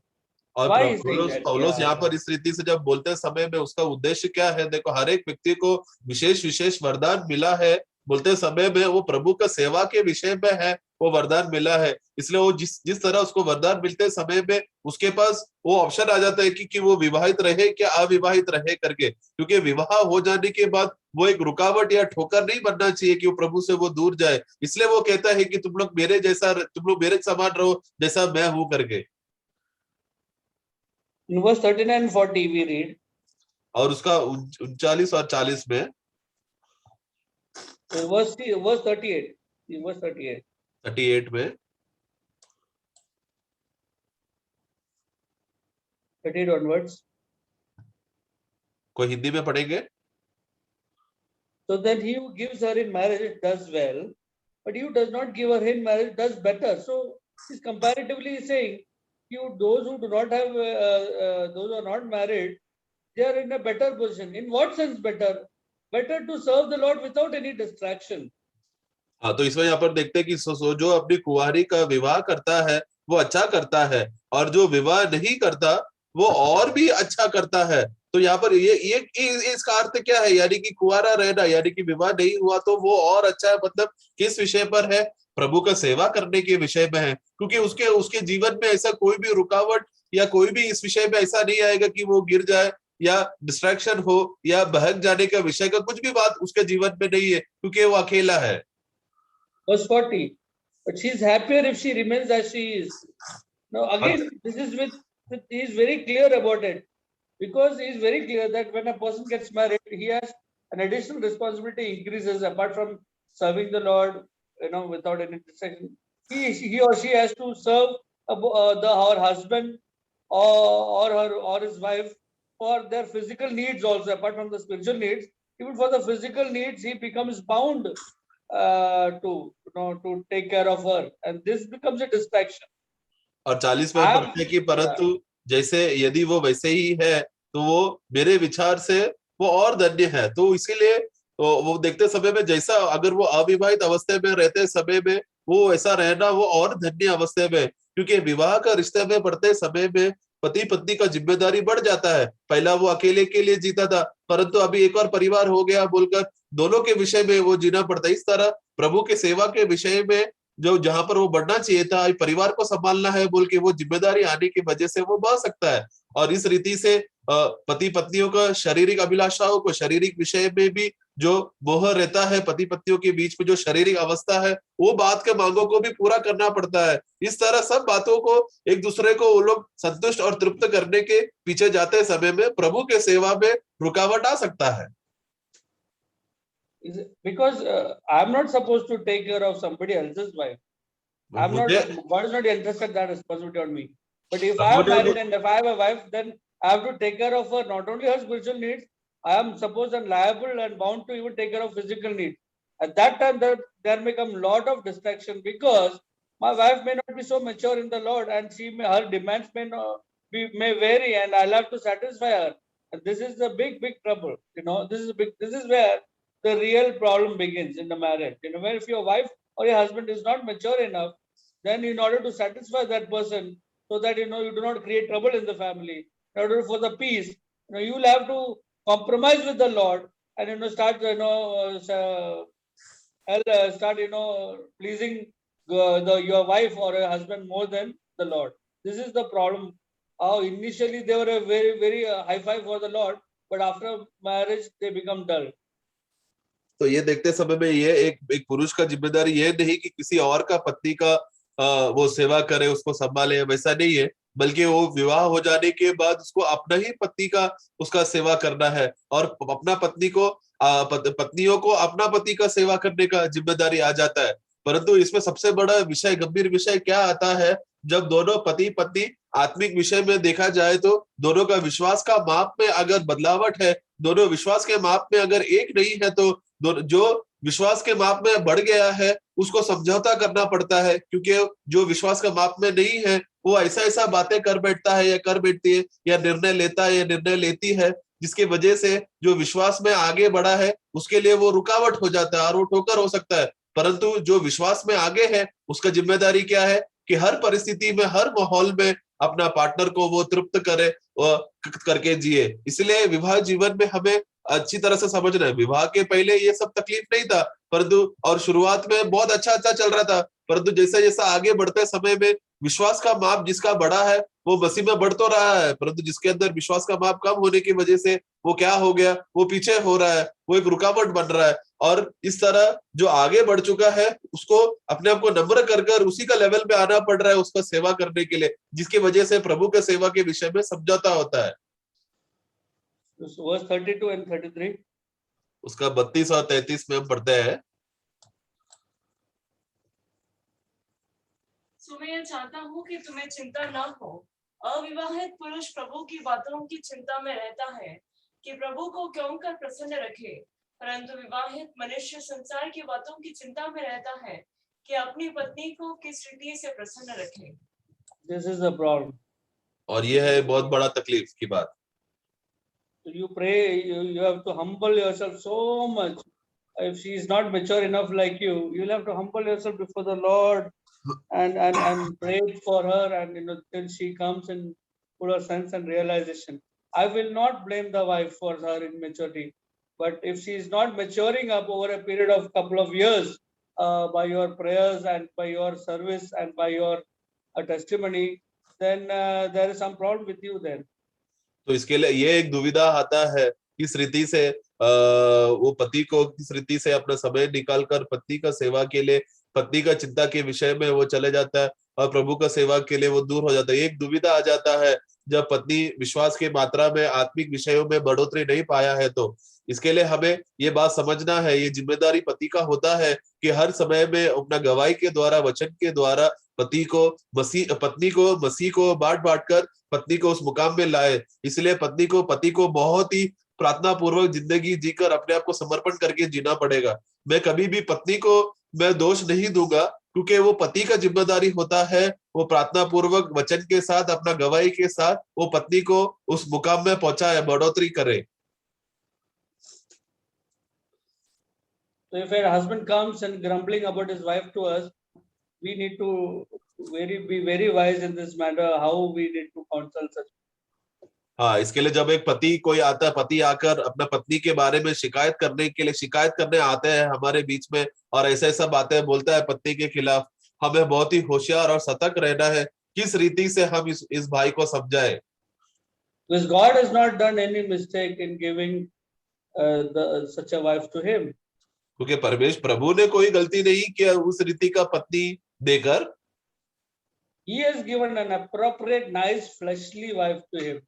और Why is saying that? पौलुस यहाँ पर इस रीति से जब बोलते समय में उसका उद्देश्य क्या है, देखो हर एक व्यक्ति को विशेष विशेष वरदान मिला है, बोलते समय में वो प्रभु का सेवा के विषय में है, वो वरदान मिला है। इसलिए वो जिस तरह उसको वरदान मिलते समय में उसके पास वो ऑप्शन आ जाता है कि वो विवाहित रहे क्या अविवाहित रहे करके, क्योंकि विवाह हो जाने के बाद वो एक रुकावट या ठोकर नहीं बनना चाहिए कि वो प्रभु से वो दूर जाए। इसलिए वो कहता है कि तुम लोग मेरे समान रहो जैसा मैं हूं करके। In verse 39 and 40 we read, और उसका 39 और 40 में, verse 38, in verse 38, 38 में, 38 onwards. कोई हिंदी में पढ़ेंगे? So then he who gives her in marriage does well, but he who does not give her in marriage does better. So he's comparatively saying, those who do not have, those who are not married, they are in a better position. In what sense better? Better to serve the Lord without any distraction. हाँ, तो इसमें यहाँ पर देखते हैं कि जो अपनी कुंवारी का विवाह करता है वो अच्छा करता है, और जो विवाह नहीं करता वो और भी अच्छा करता है। तो यहाँ पर ये इसका अर्थ क्या है, यानी कि कुंवारा रहना, यानी कि विवाह नहीं हुआ तो वो और अच्छा है। मतलब किस विषय पर है? प्रभु का सेवा करने के विषय में है, क्योंकि उसके जीवन में ऐसा कोई भी रुकावट या कोई भी इस विषय में ऐसा नहीं आएगा कि वो गिर जाए या डिस्ट्रैक्शन हो या बहक जाने का विषय का कुछ भी बात उसके जीवन में नहीं है, क्योंकि वो अकेला है। Verse 40, but she is happier if she remains as she is. Now again, this is he is very clear about it, because he is very clear that when a person gets married, he has an additional responsibility increases apart from serving the Lord, without any distraction. He or she has to serve her husband or his wife for their physical needs also, apart from the spiritual needs. Even for the physical needs, he becomes bound to take care of her, and this becomes a distraction. और 40 में पढ़ते कि परंतु जैसे यदि वो वैसे ही है तो वो मेरे विचार से वो और धन्य है। तो इसीलिए तो वो देखते समय में जैसा अगर वो अविवाहित अवस्था में रहते समय में वो ऐसा रहना वो और धन्य अवस्था में, क्योंकि विवाह का रिश्ते में बढ़ते समय में पति पत्नी का जिम्मेदारी बढ़ जाता है। पहला वो अकेले के लिए जीता था, परंतु अभी एक और परिवार हो गया बोलकर दोनों के विषय में वो जीना पड़ता है। इस तरह प्रभु के सेवा के विषय में जो जहां पर वो बढ़ना चाहिए था, परिवार को संभालना है बोल के वो जिम्मेदारी आने की वजह से वो बढ़ सकता है। और इस रीति से पति पत्नियों का शारीरिक अभिलाषाओं को, शारीरिक विषय में भी जो मोह रहता है पति पत्नियों के बीच में, जो शारीरिक अवस्था है वो बात के मांगों को भी पूरा करना पड़ता है। इस तरह सब बातों को एक दूसरे को वो लोग संतुष्ट और तृप्त करने के पीछे जाते समय में प्रभु के सेवा में रुकावट आ सकता है। Because I'm not supposed to take care of somebody else's wife. I'm not. God is not interested that responsibility on me. But if I am married and if I have a wife, then I have to take care of her, not only her spiritual needs. I am supposed and liable and bound to even take care of physical needs. At that time, there may come a lot of distraction, because my wife may not be so mature in the Lord, and her demands may vary, and I'll have to satisfy her. And this is the big trouble. This is where the real problem begins in the marriage. Where if your wife or your husband is not mature enough, then in order to satisfy that person, so that you do not create trouble in the family, in order for the peace, you'll have to compromise with the Lord, and start start pleasing your wife or your husband more than the Lord. This is the problem. Initially they were a very, very high five for the Lord, but after marriage they become dull. तो ये देखते समय में ये एक पुरुष का जिम्मेदारी ये नहीं कि किसी और का पत्नी का वो सेवा करे, उसको संभाले, वैसा नहीं है, बल्कि वो विवाह हो जाने के बाद उसको अपना ही पति का उसका सेवा करना है, और अपना पत्नी को पत्नियों को अपना पति का सेवा करने का जिम्मेदारी आ जाता है। परंतु इसमें सबसे बड़ा विषय, गंभीर विषय क्या आता है, जब दोनों पति पत्नी आत्मिक विषय में देखा जाए तो दोनों का विश्वास का माप में अगर बदलावट है, दोनों विश्वास के माप में अगर एक नहीं है, तो जो विश्वास के माप में बढ़ गया है उसको समझौता करना पड़ता है, क्योंकि जो विश्वास का माप में नहीं है वो ऐसा बातें कर बैठता है या कर बैठती है या निर्णय लेता है या निर्णय लेती है, जिसकी वजह से जो विश्वास में आगे बढ़ा है उसके लिए वो रुकावट हो जाता है और वो ठोकर हो सकता है। परंतु जो विश्वास में आगे है उसका जिम्मेदारी क्या है कि हर परिस्थिति में, हर माहौल में अपना पार्टनर को वो तृप्त करे करके जिए। इसलिए विवाह जीवन में हमें अच्छी तरह से समझना है, विवाह के पहले ये सब तकलीफ नहीं था, परंतु और शुरुआत में बहुत अच्छा चल रहा था, परंतु जैसा जैसा आगे बढ़ते समय में विश्वास का माप जिसका बड़ा है वो मसीह में बढ़ तो रहा है, परंतु जिसके अंदर विश्वास का माप कम होने की वजह से वो क्या हो गया, वो पीछे हो रहा है, वो एक रुकावट बन रहा है। और इस तरह जो आगे बढ़ चुका है उसको अपने आप को नम्र कर उसी का लेवल पे आना पड़ रहा है उसका सेवा करने के लिए, जिसकी वजह से प्रभु के सेवा के विषय में समझौता होता है। Verse 32 and 33. उसका 32 और 33 में हम पढ़ते हैं। सो मैं चाहता हूँ कि तुम्हें चिंता न हो। अविवाहित पुरुष प्रभु की बातों की चिंता में रहता है कि प्रभु को क्यों कर प्रसन्न रखे, परंतु विवाहित मनुष्य संसार की बातों की चिंता में रहता है कि अपनी पत्नी को किस रीति से प्रसन्न रखे। This is the problem. और यह है बहुत बड़ा तकलीफ की बात। So you pray, you have to humble yourself so much. If she is not mature enough like you, you'll have to humble yourself before the Lord and pray for her, and till she comes in fuller sense and realization. I will not blame the wife for her immaturity, but if she is not maturing up over a period of couple of years, by your prayers and by your service and by your testimony, then there is some problem with you then. तो इसके लिए ये एक दुविधा आता है, किस रीति से वो पति को किस रीति से अपना समय निकालकर पत्नी का सेवा के लिए, पत्नी का चिंता के विषय में वो चले जाता है और प्रभु का सेवा के लिए वो दूर हो जाता है। एक दुविधा आ जाता है जब पत्नी विश्वास की मात्रा में आत्मिक विषयों में बढ़ोतरी नहीं पाया है। तो इसके लिए हमें ये बात समझना है, ये जिम्मेदारी पति का होता है कि हर समय में अपना गवाही के द्वारा, वचन के द्वारा पत्नी को मसीह को बांट कर पत्नी को उस मुकाम में लाए। इसलिए पति को बहुत ही प्रार्थना पूर्वक जिंदगी जीकर अपने आप को समर्पण करके जीना पड़ेगा। मैं कभी भी पत्नी को मैं दोष नहीं दूंगा, क्योंकि वो पति का जिम्मेदारी होता है, वो प्रार्थना पूर्वक वचन के साथ, अपना गवाही के साथ वो पत्नी को उस मुकाम में पहुंचाए, बढ़ोतरी करे। So if a husband comes and grumbling about his wife to us, we need to be very wise in this matter, how we need to counsel such. हाँ, इसके लिए जब एक पति कोई आता है, पति आकर अपना पत्नी के बारे में शिकायत करने आते हैं हमारे बीच में और ऐसा ऐसा बातें बोलता है पत्नी के खिलाफ, हमें बहुत ही होशियार और सतर्क रहना है किस रीति से हम इस भाई को समझाए। Because God has not done any mistake in giving such a wife to him. क्योंकि प्रभु ने कोई गलती नहीं किया उस रीति का पत्नी देकर। He has given an appropriate, nice, fleshly wife to him.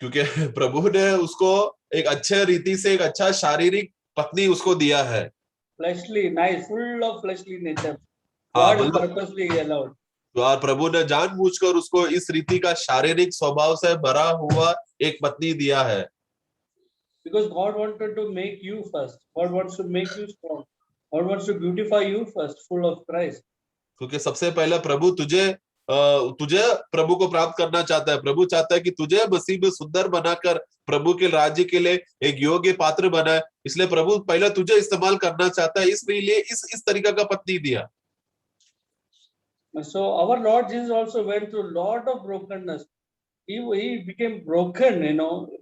क्योंकि प्रभु ने उसको एक अच्छे रीति से एक अच्छा शारीरिक पत्नी उसको दिया है। Fleshly, nice, full of fleshly nature. हाँ, God purposely allowed. तो और प्रभु ने जानबूझकर उसको इस रीति का शारीरिक स्वभाव से भरा हुआ एक पत्नी दिया है। Because God wanted to make you first. God wants to make you strong. God wants to beautify you first, full of Christ. क्योंकि सबसे पहले प्रभु तुझे प्रभु को प्राप्त करना चाहता है। प्रभु चाहता है कि तुझे मसीह में सुंदर बनाकर प्रभु के राज्य के लिए एक योग्य पात्र बनाए, इसलिए प्रभु पहले तुझे इस्तेमाल करना चाहता है, इसलिए इस तरीका का पत्नी दिया। So our Lord Jesus also went through a lot of brokenness. He became broken,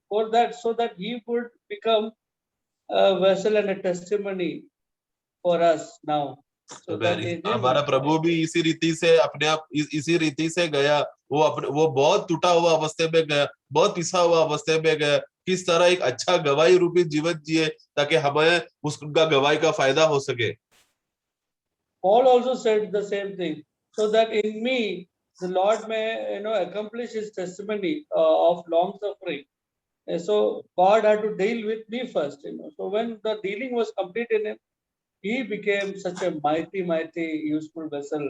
for that, so that he would become a vessel and a testimony for us now. So that हमारा प्रभु भी इसी रीति से अपने आप इसी रीति से गया। वो बहुत टूटा हुआ अवस्था में गया, बहुत पिसा हुआ अवस्था में गया, किस तरह एक अच्छा गवाही रूपी जीवन जिए ताकि हमें उसका गवाही का फायदा हो सके। Paul also said the same thing, so that in me the Lord may accomplish his testimony of long suffering. And so God had to deal with me first. So when the dealing was complete in him, he became such a mighty useful vessel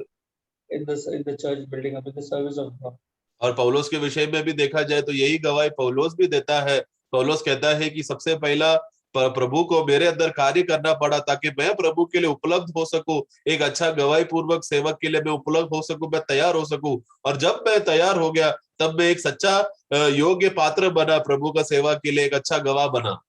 in the church building up, in the service of God. और पौलुस के विषय में भी देखा जाए तो यही गवाही पौलुस भी देता है। पौलुस कहता है कि सबसे पहला प्रभु को मेरे अंदर कार्य करना पड़ा ताकि मैं प्रभु के लिए उपलब्ध हो सकूं, एक अच्छा गवाही पूर्वक सेवक के लिए मैं उपलब्ध हो सकूं, मैं तैयार हो सकूं। और जब मैं तैयार हो गया तब मैं एक सच्चा योग्य पात्र बना, प्रभु का सेवा के लिए एक अच्छा गवाह बना।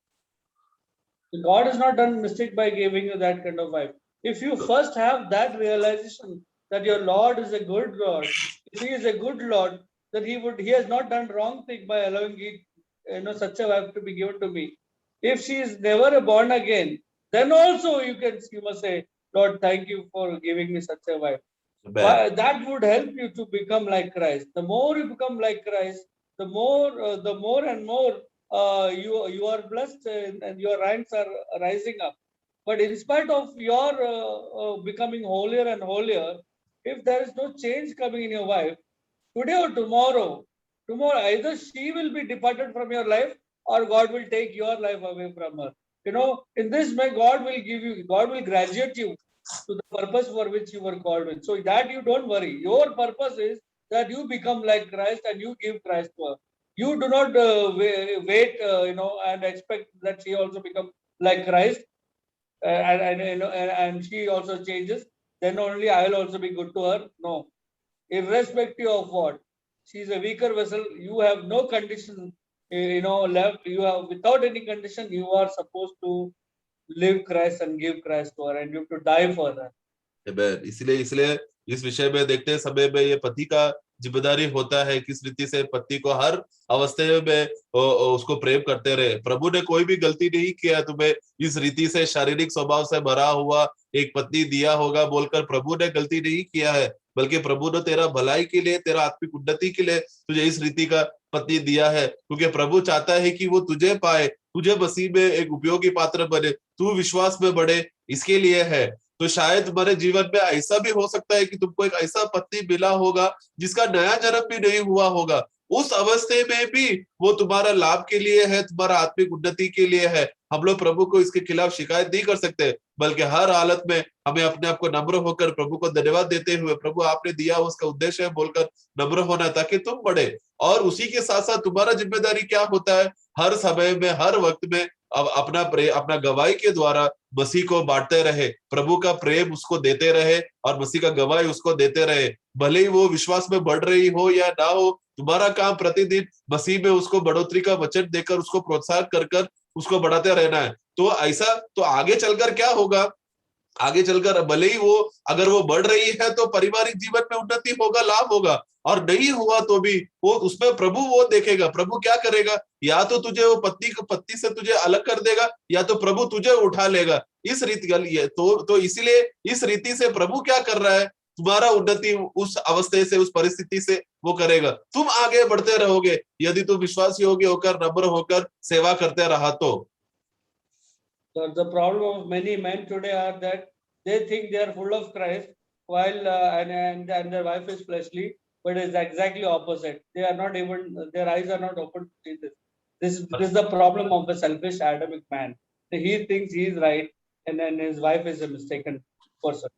God has not done mistake by giving you that kind of wife. If you first have that realization that your Lord is a good Lord, if he is a good Lord, then he has not done wrong thing by allowing such a wife to be given to me. If she is never born again, then also you must say, Lord, thank you for giving me such a wife. That would help you to become like Christ. The more you become like Christ, the more and more you are blessed and your ranks are rising up. But in spite of your becoming holier and holier, if there is no change coming in your wife, today or tomorrow either she will be departed from your life or God will take your life away from her. In this way, God will graduate you to the purpose for which you were called in. So that you don't worry. Your purpose is that you become like Christ and you give Christ to her. You do not wait, and expect that she also become like Christ, and she also changes. Then only I will also be good to her. No, irrespective of what, she is a weaker vessel. You have no condition, left. You have without any condition. You are supposed to live Christ and give Christ to her, and you have to die for her. Amen. इसलिए इस विषय में देखते समय में ये पति का जिम्मेदारी होता है किस रीति से पत्नी को हर अवस्था में उसको प्रेम करते रहे। प्रभु ने कोई भी गलती नहीं किया, तुम्हें इस रीति से शारीरिक स्वभाव से भरा हुआ एक पत्नी दिया होगा बोलकर प्रभु ने गलती नहीं किया है, बल्कि प्रभु ने तेरा भलाई के लिए, तेरा आत्मिक उन्नति के लिए तुझे इस रीति का पत्नी दिया है, क्योंकि प्रभु चाहता है कि वो तुझे पाए, तुझे मसीह में एक उपयोगी पात्र बने, तू विश्वास में बढ़े, इसके लिए है। तो शायद तुम्हारे जीवन में ऐसा भी हो सकता है कि तुमको एक ऐसा पत्नी मिला होगा जिसका नया जन्म भी नहीं हुआ होगा, उस अवस्था में भी वो तुम्हारा लाभ के लिए है, तुम्हारा आत्मिक उन्नति के लिए है। हम लोग प्रभु को इसके खिलाफ शिकायत नहीं कर सकते, बल्कि हर हालत में हमें अपने आप को नम्र होकर प्रभु को धन्यवाद देते हुए, प्रभु आपने दिया उसका उद्देश्य है बोलकर नम्र होना ताकि तुम बढ़े। और उसी के साथ साथ तुम्हारा जिम्मेदारी क्या होता है, हर समय में, हर वक्त में अपना गवाही के द्वारा मसीह को बांटते रहे, प्रभु का प्रेम उसको देते रहे और मसीह का गवाही उसको देते रहे। भले ही वो विश्वास में बढ़ रही हो या ना हो, तुम्हारा काम प्रतिदिन मसीह में उसको बढ़ोतरी का वचन देकर उसको प्रोत्साहन कर उसको बढ़ाते रहना है। तो ऐसा तो आगे चलकर क्या होगा, आगे चलकर भले ही वो अगर वो बढ़ रही है तो पारिवारिक जीवन में उन्नति होगा, लाभ होगा, और नहीं हुआ तो भी वो उसमें प्रभु वो देखेगा, प्रभु क्या करेगा, या तो तुझे वो पत्नी से तुझे अलग कर देगा, या तो प्रभु तुझे उठा लेगा। इस रीति तो इसीलिए इस रीति से प्रभु क्या कर रहा है, तुम्हारा उन्नति उस अवस्था से, उस परिस्थिति से वो करेगा। तुम आगे बढ़ते रहोगे यदि तुम विश्वासी योग्य होकर, नम्र होकर सेवा करते रहा तो। So the problem of many men today are that they think they are full of Christ, while and their wife is fleshly, but it's exactly opposite. They are not even, their eyes are not open to see this. This is the problem of the selfish Adamic man. He thinks he is right, and then his wife is a mistaken person.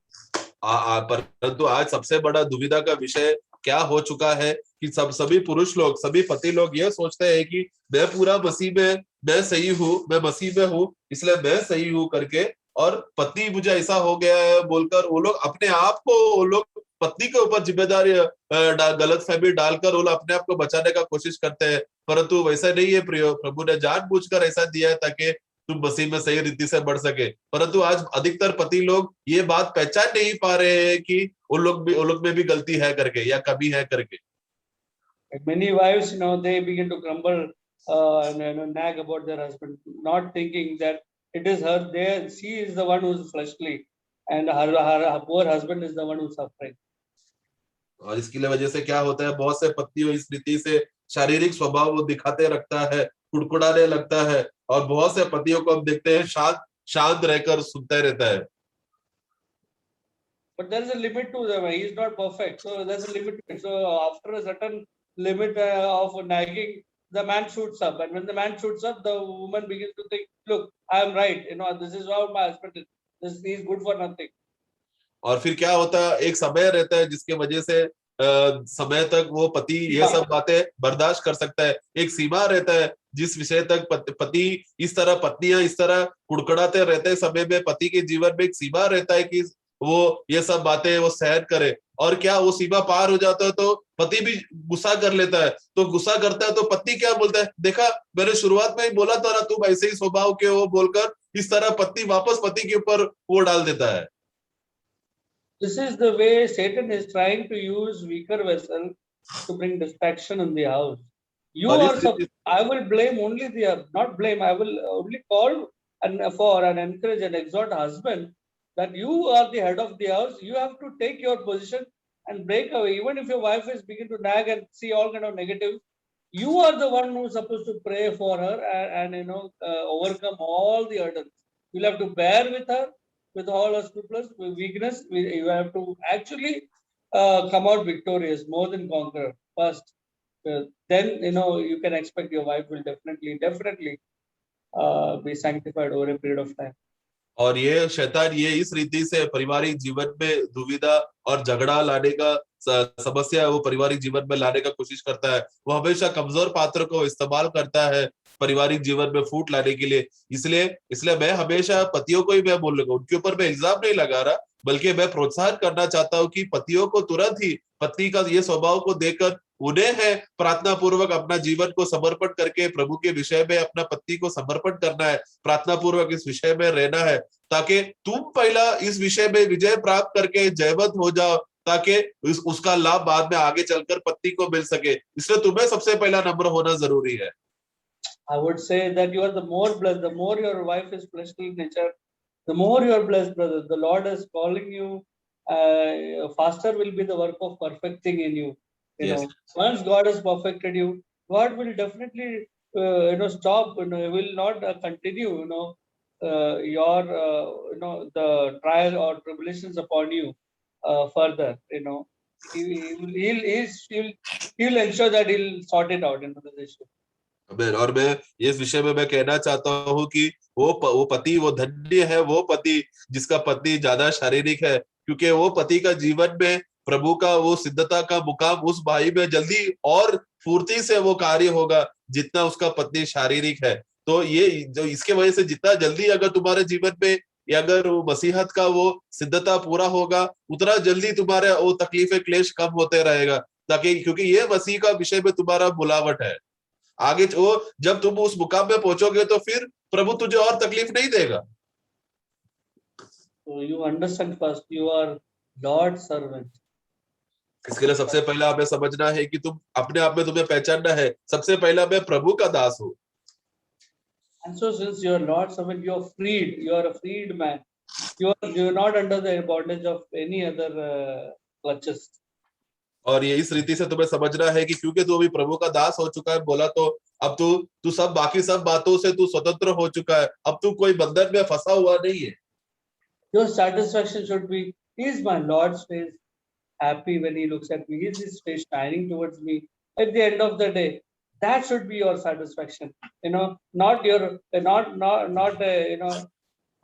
परंतु आज सबसे बड़ा दुविधा का विषय क्या हो चुका है कि सभी पुरुष लोग, सभी पति लोग ये सोचते हैं कि मैं पूरा मसीह में, मैं सही हूँ, मैं मसीह में हूँ इसलिए मैं सही हूँ करके, और पत्नी मुझे ऐसा हो गया है बोलकर वो लोग अपने आप को, वो लोग पत्नी के ऊपर जिम्मेदारी गलत फहमी डालकर वो लोग अपने आप को बचाने का कोशिश करते हैं। परंतु वैसा नहीं है प्रियो, प्रभु ने जानबूझकर ऐसा दिया है ताकि तुम मसीह में सही रीति से बढ़ सके। परंतु आज अधिकतर पति लोग ये बात पहचान नहीं पा रहे हैं कि उन लोग में भी गलती है करके, या कमी है करके। Many wives, they begin to grumble and nag about their husband, not thinking that it is her. She is the one who is fleshly, and her poor husband is the one who is suffering. और इसकी वजह से क्या होता है, बहुत से पतियों इस रीति से शारीरिक स्वभाव वो दिखाते रखता है, कुड़कुड़ाने लगता है, और बहुत से पतियों को हम देखते हैं शांत रहकर सुनता रहता है। But there is a limit to them. He is not perfect, so there's a limit to it. So after a certain limit of nagging, the man shoots up, and when the man shoots up, the woman begins to think, "Look, I am right. This is how my husband is. He is good for nothing." और फिर क्या होता है, एक समय रहता है जिसके वजह से समय तक वो पति ये सब बातें बर्दाश्त कर सकता है। एक सीमा रहता है जिस विषय तक पति इस तरह, पत्नियां इस तरह कुड़कुड़ाते रहते हैं समय में, पति के जीवन में एक सीमा रहता है कि वो ये सब बातें वो सहन करे। और क्या वो सीमा पार हो जाता है तो पति भी गुस्सा कर लेता है, तो गुस्सा करता है तो पति क्या बोलता है, देखा मैंने शुरुआत में ही बोला था ना तुम ऐसे ही स्वभाव के हो, बोलकर इस तरह पत्नी वापस पति के ऊपर वो डाल देता है। This is the way Satan is trying to use weaker vessel to bring distraction in the house. I will blame only not blame, I will only call and encourage and exhort husband that you are the head of the house. You have to take your position and break away. Even if your wife is begin to nag and see all kind of negative, you are the one who is supposed to pray for her and overcome all the hurdles. You'll have to bear with her, with all her scruples, with weakness. You have to actually come out victorious, more than conqueror first. Then you can expect your wife will definitely be sanctified over a period of time. और ये शैतान ये इस रीति से पारिवारिक जीवन में दुविधा और झगड़ा लाने का, समस्या वो पारिवारिक जीवन में लाने का कोशिश करता है। वो हमेशा कमजोर पात्र को इस्तेमाल करता है पारिवारिक जीवन में फूट लाने के लिए। इसलिए मैं हमेशा पतियों को ही मैं बोलूंगा, उनके ऊपर मैं इल्जाम नहीं लगा रहा, बल्कि मैं प्रोत्साहन करना चाहता हूँ कि पतियों को तुरंत ही पत्नी का ये स्वभाव को देखकर उन्हें है प्रार्थना पूर्वक अपना जीवन को समर्पण करके प्रभु के विषय में अपना पति को समर्पण करना है, प्रार्थना पूर्वक इस विषय में रहना है, ताकि तुम पहला इस विषय में विजय प्राप्त करके जयवंत हो जाओ, ताकि उसका लाभ बाद में आगे चलकर पत्नी को मिल सके। इसलिए तुम्हें सबसे पहला नम्र होना जरूरी है। I would say that you are the more blessed, the more your wife is fleshly nature, the more you are blessed, brother. The Lord is calling you. Faster will be the work of perfecting in you. Yes. Once God has perfected you, God will definitely stop. He will not continue. Your the trial or tribulations upon you further. He'll ensure that he'll sort it out into this issue. और मैं इस विषय में मैं कहना चाहता हूँ कि वो पति, वो धन्य है वो पति जिसका पत्नी ज्यादा शारीरिक है, क्योंकि वो पति का जीवन में प्रभु का वो सिद्धता का मुकाम उस भाई में जल्दी और फुर्ती से वो कार्य होगा जितना उसका पत्नी शारीरिक है। तो ये जो इसके वजह से जितना जल्दी अगर तुम्हारे जीवन में अगर मसीहत का वो सिद्धता पूरा होगा, उतना जल्दी तुम्हारे वो तकलीफें क्लेश कम होते रहेगा, ताकि क्योंकि ये मसीह का विषय में तुम्हारा बुलावट है। आगे जब तुम उस मुकाम में पहुंचोगे तो फिर प्रभु तुझे और तकलीफ नहीं देगा। So you understand first, you are Lord's servant. इसके लिए सबसे पहला हमें समझना है कि तुम अपने आप में तुम्हें पहचानना है, सबसे पहला मैं प्रभु का दास हूँ। And so since you are Lord's servant, you are freed. You are a freed man. You are not under the bondage of any other clutches. और ये इस रीति से तुम्हें समझना है कि क्योंकि तू अभी प्रभु का दास हो चुका है, बोला तो अब तू सब बाकी सब बातों से तू स्वतंत्र हो चुका है, अब तू कोई बंधन में फंसा हुआ नहीं है। Your satisfaction should be, is my Lord's face happy when he looks at me? Is his face shining towards me at the end of the day? That should be your satisfaction. Not your not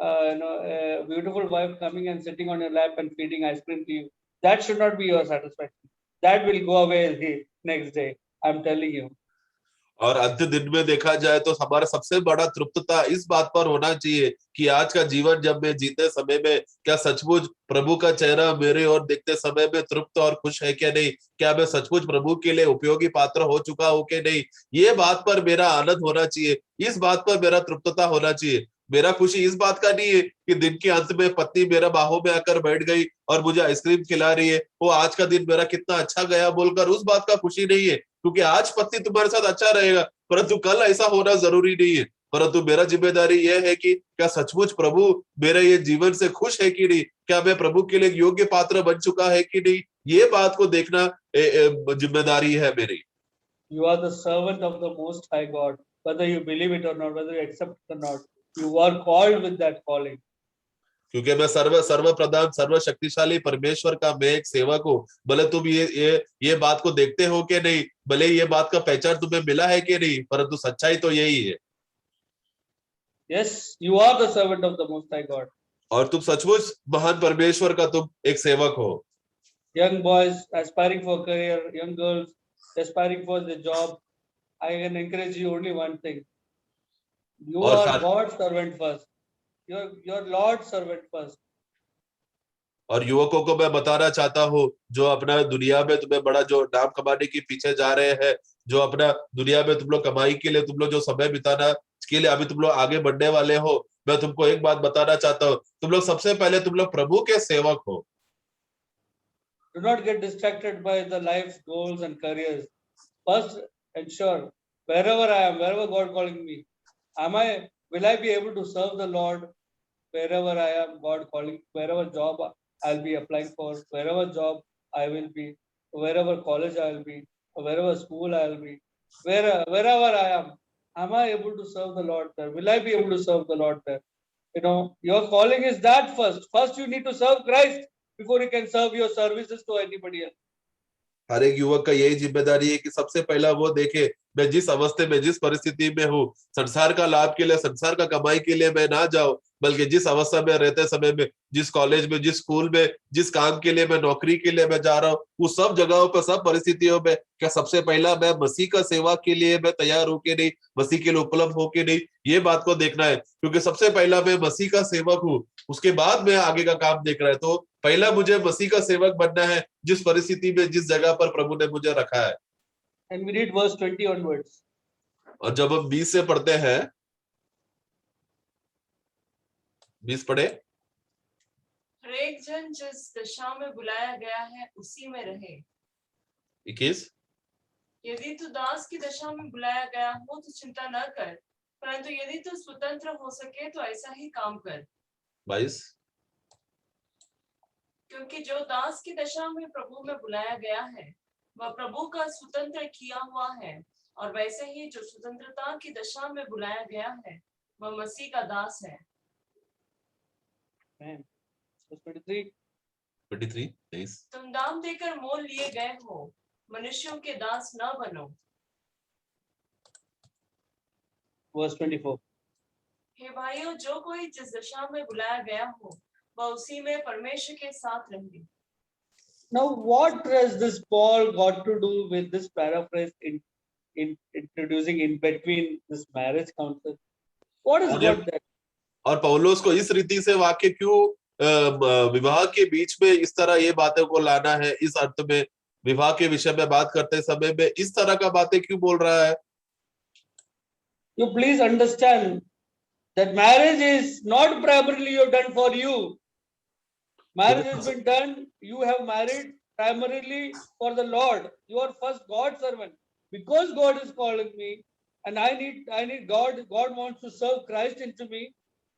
a beautiful wife coming and sitting on your lap and feeding ice cream to you. That should not be your satisfaction. That will go away the next day. I'm telling you. और अंतिम दिन में देखा जाए तो हमारा सबसे बड़ा तृप्तता इस बात पर होना चाहिए कि आज का जीवन जब मैं जीते समय में क्या सचमुच प्रभु का चेहरा मेरे और देखते समय में तृप्त और खुश है क्या नहीं, क्या मैं सचमुच प्रभु के लिए उपयोगी पात्र हो चुका हूं कि नहीं, ये बात पर मेरा आनंद होना चाहिए, इस बात पर मेरा तृप्तता होना चाहिए। मेरा खुशी इस बात का नहीं है कि दिन के अंत में पत्नी मेरा बाहों में आकर बैठ गई और मुझे आइसक्रीम खिला रही है, वो आज का दिन मेरा कितना अच्छा गया बोलकर उस बात का खुशी नहीं है, क्योंकि आज पत्नी तुम्हारे साथ अच्छा रहेगा, परंतु कल ऐसा होना जरूरी नहीं है। परंतु मेरा जिम्मेदारी यह है कि क्या सचमुच प्रभु मेरे ये जीवन से खुश है कि नहीं, क्या मैं प्रभु के लिए योग्य पात्र बन चुका है कि नहीं, ये बात को देखना जिम्मेदारी है मेरी। You are the servant of the Most High God, whether you believe it or not, whether you accept it or not. You are called with that calling. क्योंकि मैं सर्व प्रधान सर्व शक्तिशाली परमेश्वर का मैं एक सेवक हूँ, भले तुम ये बात को देखते हो कि नहीं, भले ये बात का पहचान तुम्हें मिला है कि नहीं, परंतु सच्चाई तो यही है। Yes, you are the servant of the Most High God. और तुम सचमुच महान परमेश्वर का तुम एक सेवक हो। Young boys aspiring for career, young girls aspiring for the job, I can encourage you only one thing. You are God's servant first. Your Lord's servant first. और युवकों को मैं बताना चाहता हूँ जो अपना दुनिया में तुम्हें बड़ा जो नाम कमाने के पीछे जा रहे हैं, जो अपना दुनिया में तुम लोग कमाई के लिए तुम लोग जो समय बिताना के लिए अभी तुम लोग आगे बढ़ने वाले हो, मैं तुमको एक बात बताना चाहता हूँ, तुम लोग सबसे पहले तुम लोग प्रभु के सेवक हो। Do not get distracted by the life's goals and careers. First ensure wherever I am, wherever God calling me, will I be able to serve the Lord wherever I am, God calling, wherever job I'll be applying for, wherever job I will be, wherever college I will be, or wherever school I will be, wherever I am I able to serve the Lord there? Will I be able to serve the Lord there? Your calling is that first. First you need to serve Christ before you can serve your services to anybody else. हर एक युवक का यही जिम्मेदारी है कि सबसे पहला वो देखे मैं जिस अवस्थे में जिस परिस्थिति में हूँ, संसार का लाभ के लिए संसार का कमाई के लिए मैं ना जाऊं, बल्कि जिस अवस्था में रहते समय में, जिस कॉलेज में, जिस स्कूल में, जिस काम के लिए मैं नौकरी के लिए मैं जा रहा हूँ, उस सब जगहों पर सब परिस्थितियों में क्या सबसे पहला मैं मसीह का सेवा के लिए मैं तैयार हूं कि नहीं, मसीह के लिए उपलब्ध हो कि नहीं, ये बात को देखना है। क्योंकि सबसे पहला मैं मसीह का सेवक हूँ, उसके बाद मैं आगे का काम देख रहा है। तो पहला मुझे मसीह का सेवक बनना है जिस परिस्थिति में जिस जगह पर प्रभु ने मुझे रखा है। And we read verse 20 onwards. और जब हम 20 से पढ़ते हैं, 20 पढ़े, हर एक जन जिस दशा में बुलाया गया है उसी में रहे। 21 यदि तू दास की दशा में बुलाया गया हो तो चिंता न कर, परंतु यदि तू स्वतंत्र हो सके तो ऐसा ही काम कर। 22 क्योंकि जो दास की दशा में प्रभु में बुलाया गया है वह प्रभु का स्वतंत्र किया हुआ है, और वैसे ही जो स्वतंत्रता की दशा में बुलाया गया है वह मसीह का दास है। 23 तुम दाम देकर मोल लिए गए हो, मनुष्यों के दास न बनो। Verse 24. हे भाइयों, जो कोई जिस दशा में बुलाया गया हो वह उसी में परमेश्वर के साथ रहे। Now, what has this Paul got to do with this paraphrase in introducing in between this marriage council? What is got that? और पौलुस को इस रीति से वाक्य क्यों विवाह के बीच में इस तरह ये बातों को लाना है, इस अर्थ में विवाह के विषय में बात करते समय में इस तरह का बातें क्यों बोल रहा है? You please understand that marriage is not primarily done for you. Marriage has been done. You have married primarily for the Lord. You are first God's servant. Because God is calling me, and I need God. God wants to serve Christ into me.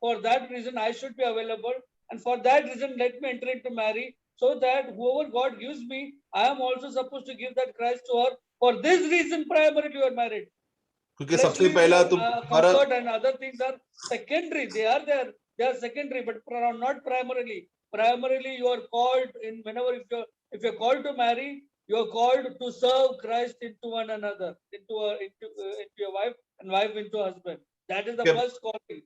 For that reason, I should be available. And for that reason, let me enter into marry, so that whoever God gives me, I am also supposed to give that Christ to her. For this reason, primarily you are married. क्योंकि सबसे Fleshly पहला तुम्हारा comfort and other things are secondary. They are there. They are secondary, but not primarily. Primarily, you are called in whenever if you're called to marry, you are called to serve Christ into one another, into your wife, and wife into husband. That is the Okay. first calling.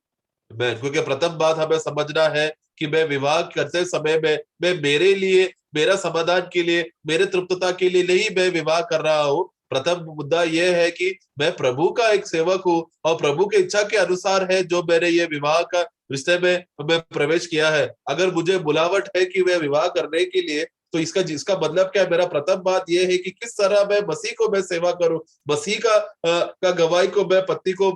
क्योंकि प्रथम बात हमें समझना है कि मैं विवाह करते समय में मैं मेरे लिए, मेरा समाधान के लिए, मेरे तृप्तता के लिए नहीं मैं विवाह कर रहा हूँ। प्रथम मुद्दा यह है कि मैं प्रभु का एक सेवक हूँ और प्रभु की इच्छा के अनुसार है जो मैंने ये विवाह का रिश्ते में मैं प्रवेश किया है। अगर मुझे बुलावट है कि मैं विवाह करने के लिए, तो इसका मतलब क्या है? मेरा प्रथम बात यह है कि किस तरह मैं मसीह को मैं सेवा करूं, मसीह का गवाही को मैं पत्नी को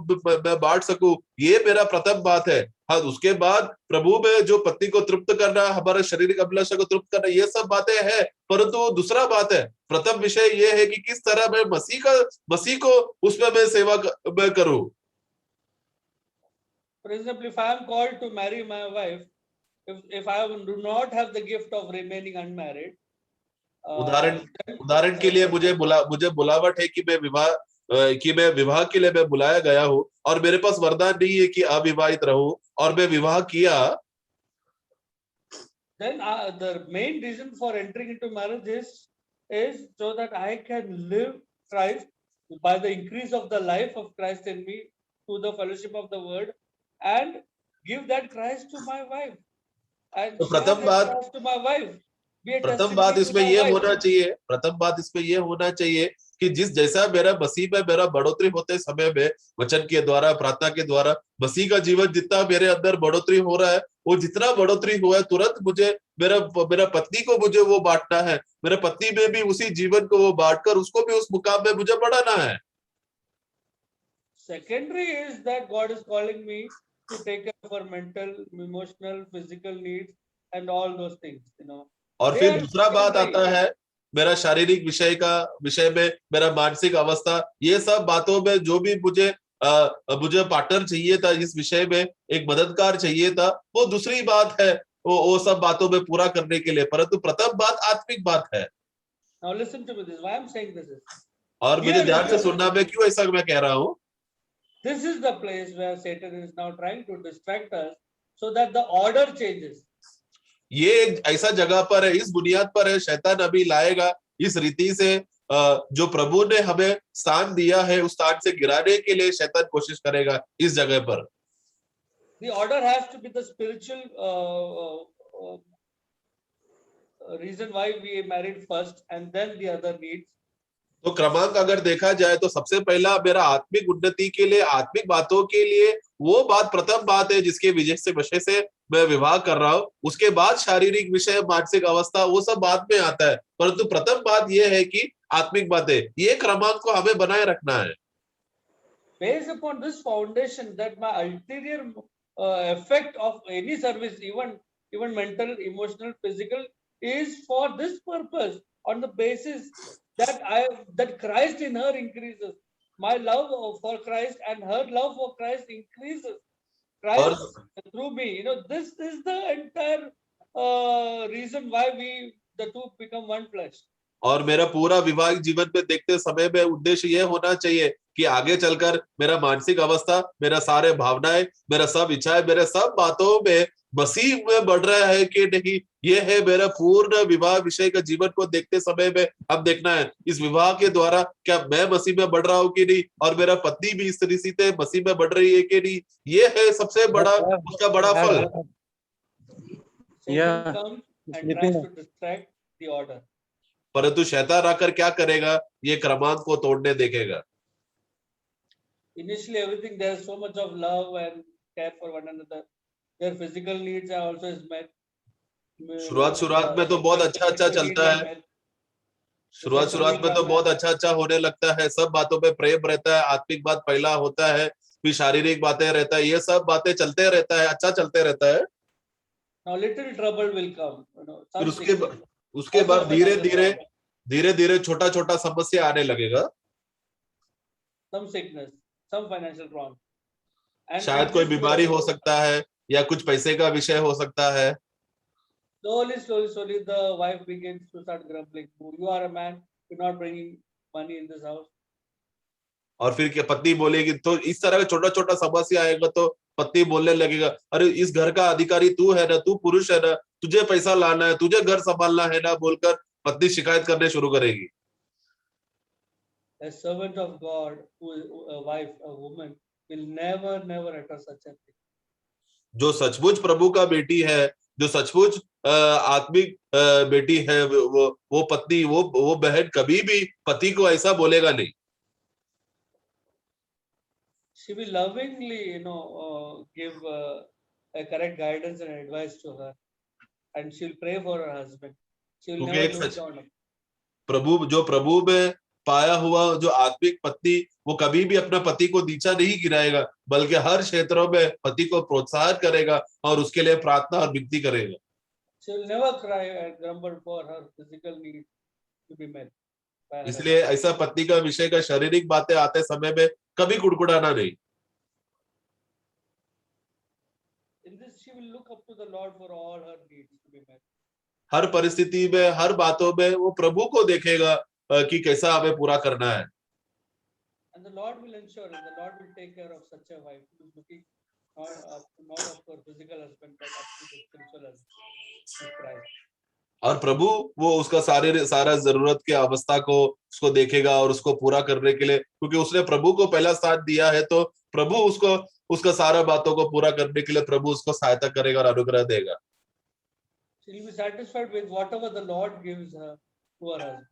मैं बांट सकूं, ये मेरा प्रथम बात है। हाँ, उसके बाद प्रभु में जो पत्नी को तृप्त करना, हमारे शारीरिक अभिलाषा को तृप्त करना, ये सब बातें हैं, परंतु दूसरा बात है, प्रथम विषय ये है कि किस तरह मैं मसीह को उसमें मैं सेवा मैं करूं। For example, if I am called to marry my wife, if I do not have the gift of remaining unmarried, उदाहरण के लिए मुझे बुलावट है कि मैं विवाह के लिए मैं बुलाया गया हूँ और मेरे पास वरदान नहीं है कि अविवाहित रहूं और मैं विवाह किया, then the main reason for entering into marriage is so that I can live Christ by the increase of the life of Christ in me to the fellowship of the word, and give that Christ to my wife, and तो share प्रथम that बात Christ to my wife, be a प्रथम बात testimony to इसमें my ये wife. होना चाहिए, प्रथम बात इसमें ये होना चाहिए कि जिस जैसा मेरा मसीह में मेरा बढ़ोतरी होते समय में वचन के द्वारा, प्रार्थना के द्वारा मसीह का जीवन जितना मेरे अंदर बढ़ोतरी हो रहा है, वो जितना बढ़ोतरी हुआ है, तुरंत मुझे मेरा पत्नी को मुझे वो बांटना है, मेरे पत्नी में भी उसी जीवन को वो बांटकर उसको भी उस मुकाम में मुझे बढ़ाना है। Secondary is that God is calling me to take care of our mental, emotional, physical needs and all those things, और They फिर are दूसरा बात secondary. आता है मेरा शारीरिक विषय में, मेरा मानसिक अवस्था, ये सब बातों में जो भी मुझे पार्टनर चाहिए था, इस विषय में एक मददगार चाहिए था, वो दूसरी बात है, वो सब बातों में पूरा करने के लिए, परंतु प्रथम बात आत्मिक बात है। Now listen to me, this why I'm saying this is. और मुझे ध्यान से सुनना, मैं क्यों ऐसा मैं कह रहा हूँ। This is the place where Satan is now trying to distract us so that the order changes. ये ऐसा जगह पर है, इस बुनियाद पर है, शैतान अभी लाएगा इस रीति से जो प्रभु ने हमें स्थान दिया है, उस स्थान से गिराने के लिए शैतान कोशिश करेगा इस जगह पर। The order has to be the spiritual reason why we married first, and then the other needs. तो क्रमांक अगर देखा जाए तो सबसे पहला मेरा आत्मिक उन्नति के लिए, आत्मिक बातों के लिए वो बात प्रथम बात है जिसके विषय से मैं विवाह कर रहा हूँ। उसके बाद शारीरिक विषय, मानसिक अवस्था, वो सब बाद में आता है, परंतु प्रथम बात ये है कि आत्मिक बातें, ये क्रमांक को हमें बनाए रखना है। Based upon this foundation, that my ulterior effect of any service, even mental, emotional, physical, is for this purpose, on the basis that Christ in her increases, my love for Christ and her love for Christ increases, Christ through me. This is the entire reason why the two become one flesh. और मेरा पूरा विवाहिक जीवन में देखते समय में उद्देश्य यह होना चाहिए कि आगे चलकर मेरा मानसिक अवस्था, मेरा सारे भावनाएं, मेरा सब इच्छाएं, मेरे सब बातों में मसीह में बढ़ रहा है कि नहीं, ये है मेरा पूर्ण विवाह विषय का जीवन को देखते समय में अब देखना है, इस विवाह के द्वारा क्या मैं मसीह में बढ़ रहा हूँ कि नहीं, और मेरा पत्नी भी इस तरीके से मसीह में बढ़ रही है कि नहीं, ये है सबसे बड़ा उसका बड़ा फल। Satan comes and tries to distract the order. परंतु शैतान आकर क्या करेगा, ये क्रमांक को तोड़ने देखेगा। Initially everything, there is so much of love and care for one another. Their physical needs are also is met. शुरुआत में तो बहुत अच्छा चलता है, शुरुआत में तो बहुत अच्छा होने लगता है, सब बातों पे प्रेम रहता है, आत्मिक बात पहला होता है, फिर शारीरिक बातें रहता है, ये सब बातें चलते रहता है, अच्छा चलते रहता है। Now little trouble will come, फिर some sickness, उसके or बाद some धीरे financial धीरे problem, धीरे धीरे छोटा छोटा समस्या आने लगेगा। some sickness, some financial problem. And शायद कोई this बीमारी हो सकता है या कुछ पैसे का विषय हो सकता है। slowly, the wife begins to start grumbling. You are a man, you're not bringing money in this house. और फिर क्या पत्नी बोलेगी, तो इस तरह का छोटा छोटा समस्या आएगा तो पत्नी बोलने लगेगा, अरे इस घर का अधिकारी तू है ना, तू पुरुष है ना, तुझे पैसा लाना है, तुझे घर संभालना है ना, बोलकर पत्नी शिकायत करने शुरू करेगी। A servant of God, a wife, a woman, will never utter such a thing. जो सचमुच प्रभु का बेटी है, जो सचमुच आत्मिक बेटी है, वो पत्नी, वो बहन कभी भी पति को ऐसा बोलेगा नहीं। She will lovingly, give a correct guidance and advice to her, and she'll pray for her husband. She will क्योंकि never एक look सच down. प्रभु में पाया हुआ जो आत्मिक पत्नी, वो कभी भी अपना पति को नीचा नहीं गिराएगा, बल्कि हर क्षेत्रों में पति को प्रोत्साहित करेगा और उसके लिए प्रार्थना और विनती करेगा। She will never cry and grumble for her physical needs to be met by her इसलिए husband. ऐसा पत्नी का विषय का शारीरिक बातें आते समय में कभी कुड़कुड़ाना नहीं। In this, she will look up to the Lord for all her needs to be met. हर परिस्थिति में, हर बातों में वो प्रभु को देखेगा कि कैसा हमें पूरा करना है। And the Lord will ensure, and the Lord will take care of such a wife who is looking not up to her physical husband, but up to the spiritual husband, Christ. और प्रभु वो उसका सारा जरूरत के अवस्था को उसको देखेगा और उसको पूरा करने के लिए, क्योंकि उसने प्रभु को पहला साथ दिया है, तो प्रभु उसको उसका सारा बातों को पूरा करने के लिए प्रभु उसको सहायता करेगा और अनुग्रह देगा। She will be satisfied with whatever the Lord gives her to her husband.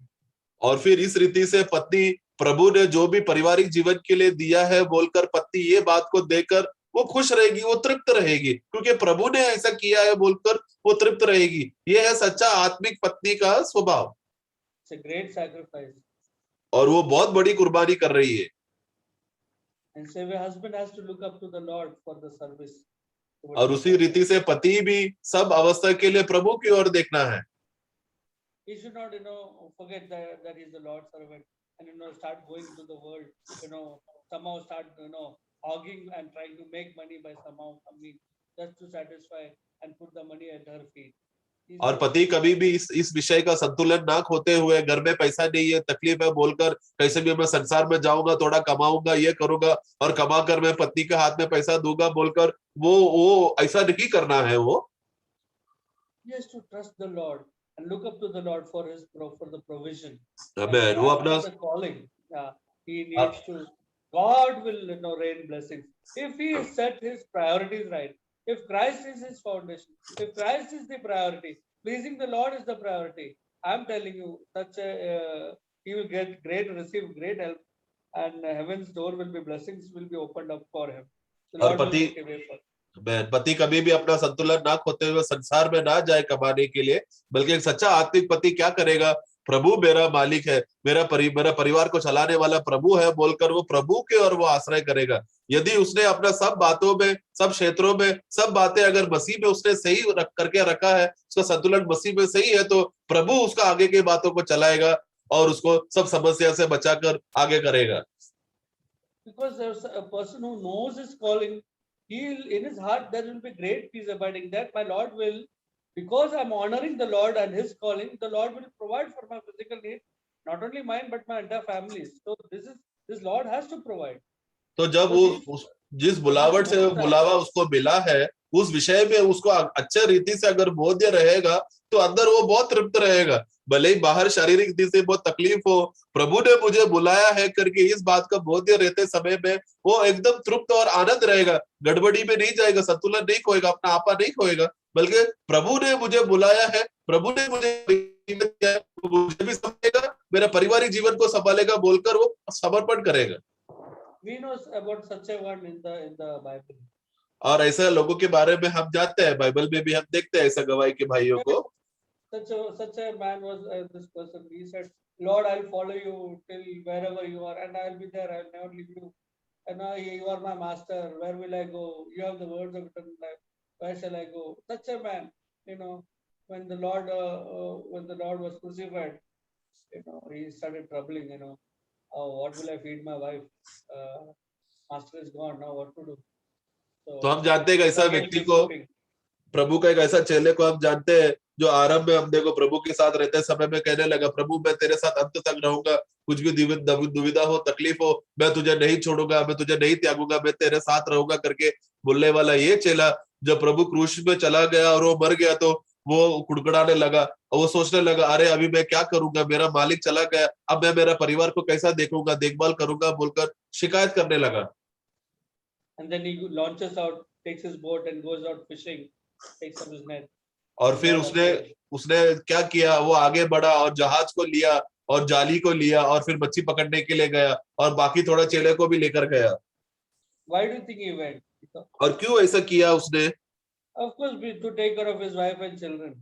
और फिर इस रीति से पत्नी प्रभु ने जो भी पारिवारिक जीवन के लिए दिया है बोलकर पत्नी ये बात को देकर वो खुश रहेगी, वो तृप्त रहेगी, क्योंकि प्रभु ने ऐसा किया है बोलकर वो तृप्त रहेगी। ये है सच्चा आत्मिक पत्नी का स्वभाव। It's a great sacrifice. और वो बहुत बड़ी कुर्बानी कर रही है। And so a husband has to look up to the Lord for the service. और उसी रीति से पति भी सब अवस्था के लिए प्रभु की ओर देखना है। He should not, forget that he's the Lord's servant and, start going to the world, somehow start, hogging and trying to make money by somehow, just to satisfy and put the money at her feet. और पति कभी भी इस विषय का संतुलन ना खोते हुए, घर में पैसा नहीं है, तकलीफ है बोलकर, कैसे भी मैं संसार में जाऊंगा, थोड़ा कमाऊंगा, ये करूंगा और कमा कर मैं पत्नी के हाथ में पैसा दूंगा बोलकर वो ऐसा नहीं करना है। वो He has to trust the Lord and look up to the Lord for the provision. Amen. वो अपना the calling. He needs to. God will, rain blessings if he set his priorities right. If Christ is his foundation, if Christ is the priority, pleasing the Lord is the priority. I'm telling you, he will receive great help, and heaven's door will be, blessings will be opened up for him. The Lord will make a way for him. पति कभी भी अपना संतुलन ना खोते हुए संसार में ना जाए कमाने के लिए, बल्कि एक सच्चा आत्मिक पति क्या करेगा, प्रभु मेरा मालिक है, मेरा परिवार को चलाने वाला प्रभु है बोलकर वो प्रभु के और वो आश्रय करेगा। यदि उसने अपना सब बातों में, सब क्षेत्रों में, सब बातें अगर मसीह में उसने सही करके रखा है, उसका संतुलन मसीह में सही है, तो प्रभु उसका आगे की बातों को चलाएगा और उसको सब समस्या से बचाकर आगे करेगा। Because there's a person who knows his calling, in his heart there will be great peace abiding, that my Lord will, because I'm honoring the Lord and his calling, the Lord will provide for my physical needs, not only mine but my entire family. So this Lord has to provide. तो जब वो जिस बुलावट से बुलावा उसको मिला है, उस विषय में उसको अच्छे रीति से अगर बोध्य रहेगा तो अंदर वो बहुत तृप्त रहेगा, भले ही बाहर शारीरिक रीति से बहुत तकलीफ हो, प्रभु ने मुझे बुलाया है करके इस बात का बोध्य रहते समय में वो एकदम तृप्त और आनंद रहेगा, गड़बड़ी में नहीं जाएगा, संतुलन नहीं खोएगा, अपना आपा नहीं खोएगा, बल्कि प्रभु ने मुझे बुलाया है, प्रभु ने मुझे भी संभालेगा, मेरा पारिवारिक जीवन को संभालेगा बोलकर वो समर्पण करेगा। We know about such a one in the Bible. और ऐसे लोगों के बारे में हम जानते हैं, बाइबल में भी हम देखते हैं ऐसा गवाही के भाइयों को। Such a man was this person. He said, Lord, I'll follow you till wherever you are, and I'll be there. I'll never leave you. And you are my master. Where will I go? You have the words of eternal life. Where shall I go? Such a man. when the Lord was crucified, he started troubling. Oh, what will I feed my wife? Master is gone now. What to do? तो हम So जानते हैं कि ऐसा again व्यक्ति kept को, weeping. प्रभु का एक ऐसा चेले को हम जानते हैं जो आरंभ में हम देखो प्रभु के साथ रहते समय में कहने लगा, प्रभु मैं तेरे साथ अंत तक रहूंगा, कुछ भी दुविधा हो, तकलीफ हो, मैं तुझे नहीं छोड़ूंगा, मैं तुझे नहीं त्यागूंगा, मैं तेरे साथ रहूंगा करके बोलने वाला ये चेला जब प्रभु क्रूस में चला गया और वो मर गया तो वो कुड़कुड़ाने लगा और वो सोचने लगा, अरे अभी मैं क्या करूंगा, मेरा मालिक चला गया, अब मैं मेरा परिवार को कैसा देखूंगा, देखभाल करूंगा बोलकर शिकायत करने लगा। And then he launches out, takes his boat and goes out fishing, takes up his net. और फिर God उसने appears. उसने क्या किया, वो आगे बढ़ा और जहाज को लिया और जाली को लिया और फिर मच्छी पकड़ने के लिए गया और बाकी थोड़ा चेले को भी लेकर गया। Why do you think he went? और क्यों ऐसा किया उसने? Of course, to take care of his wife and children.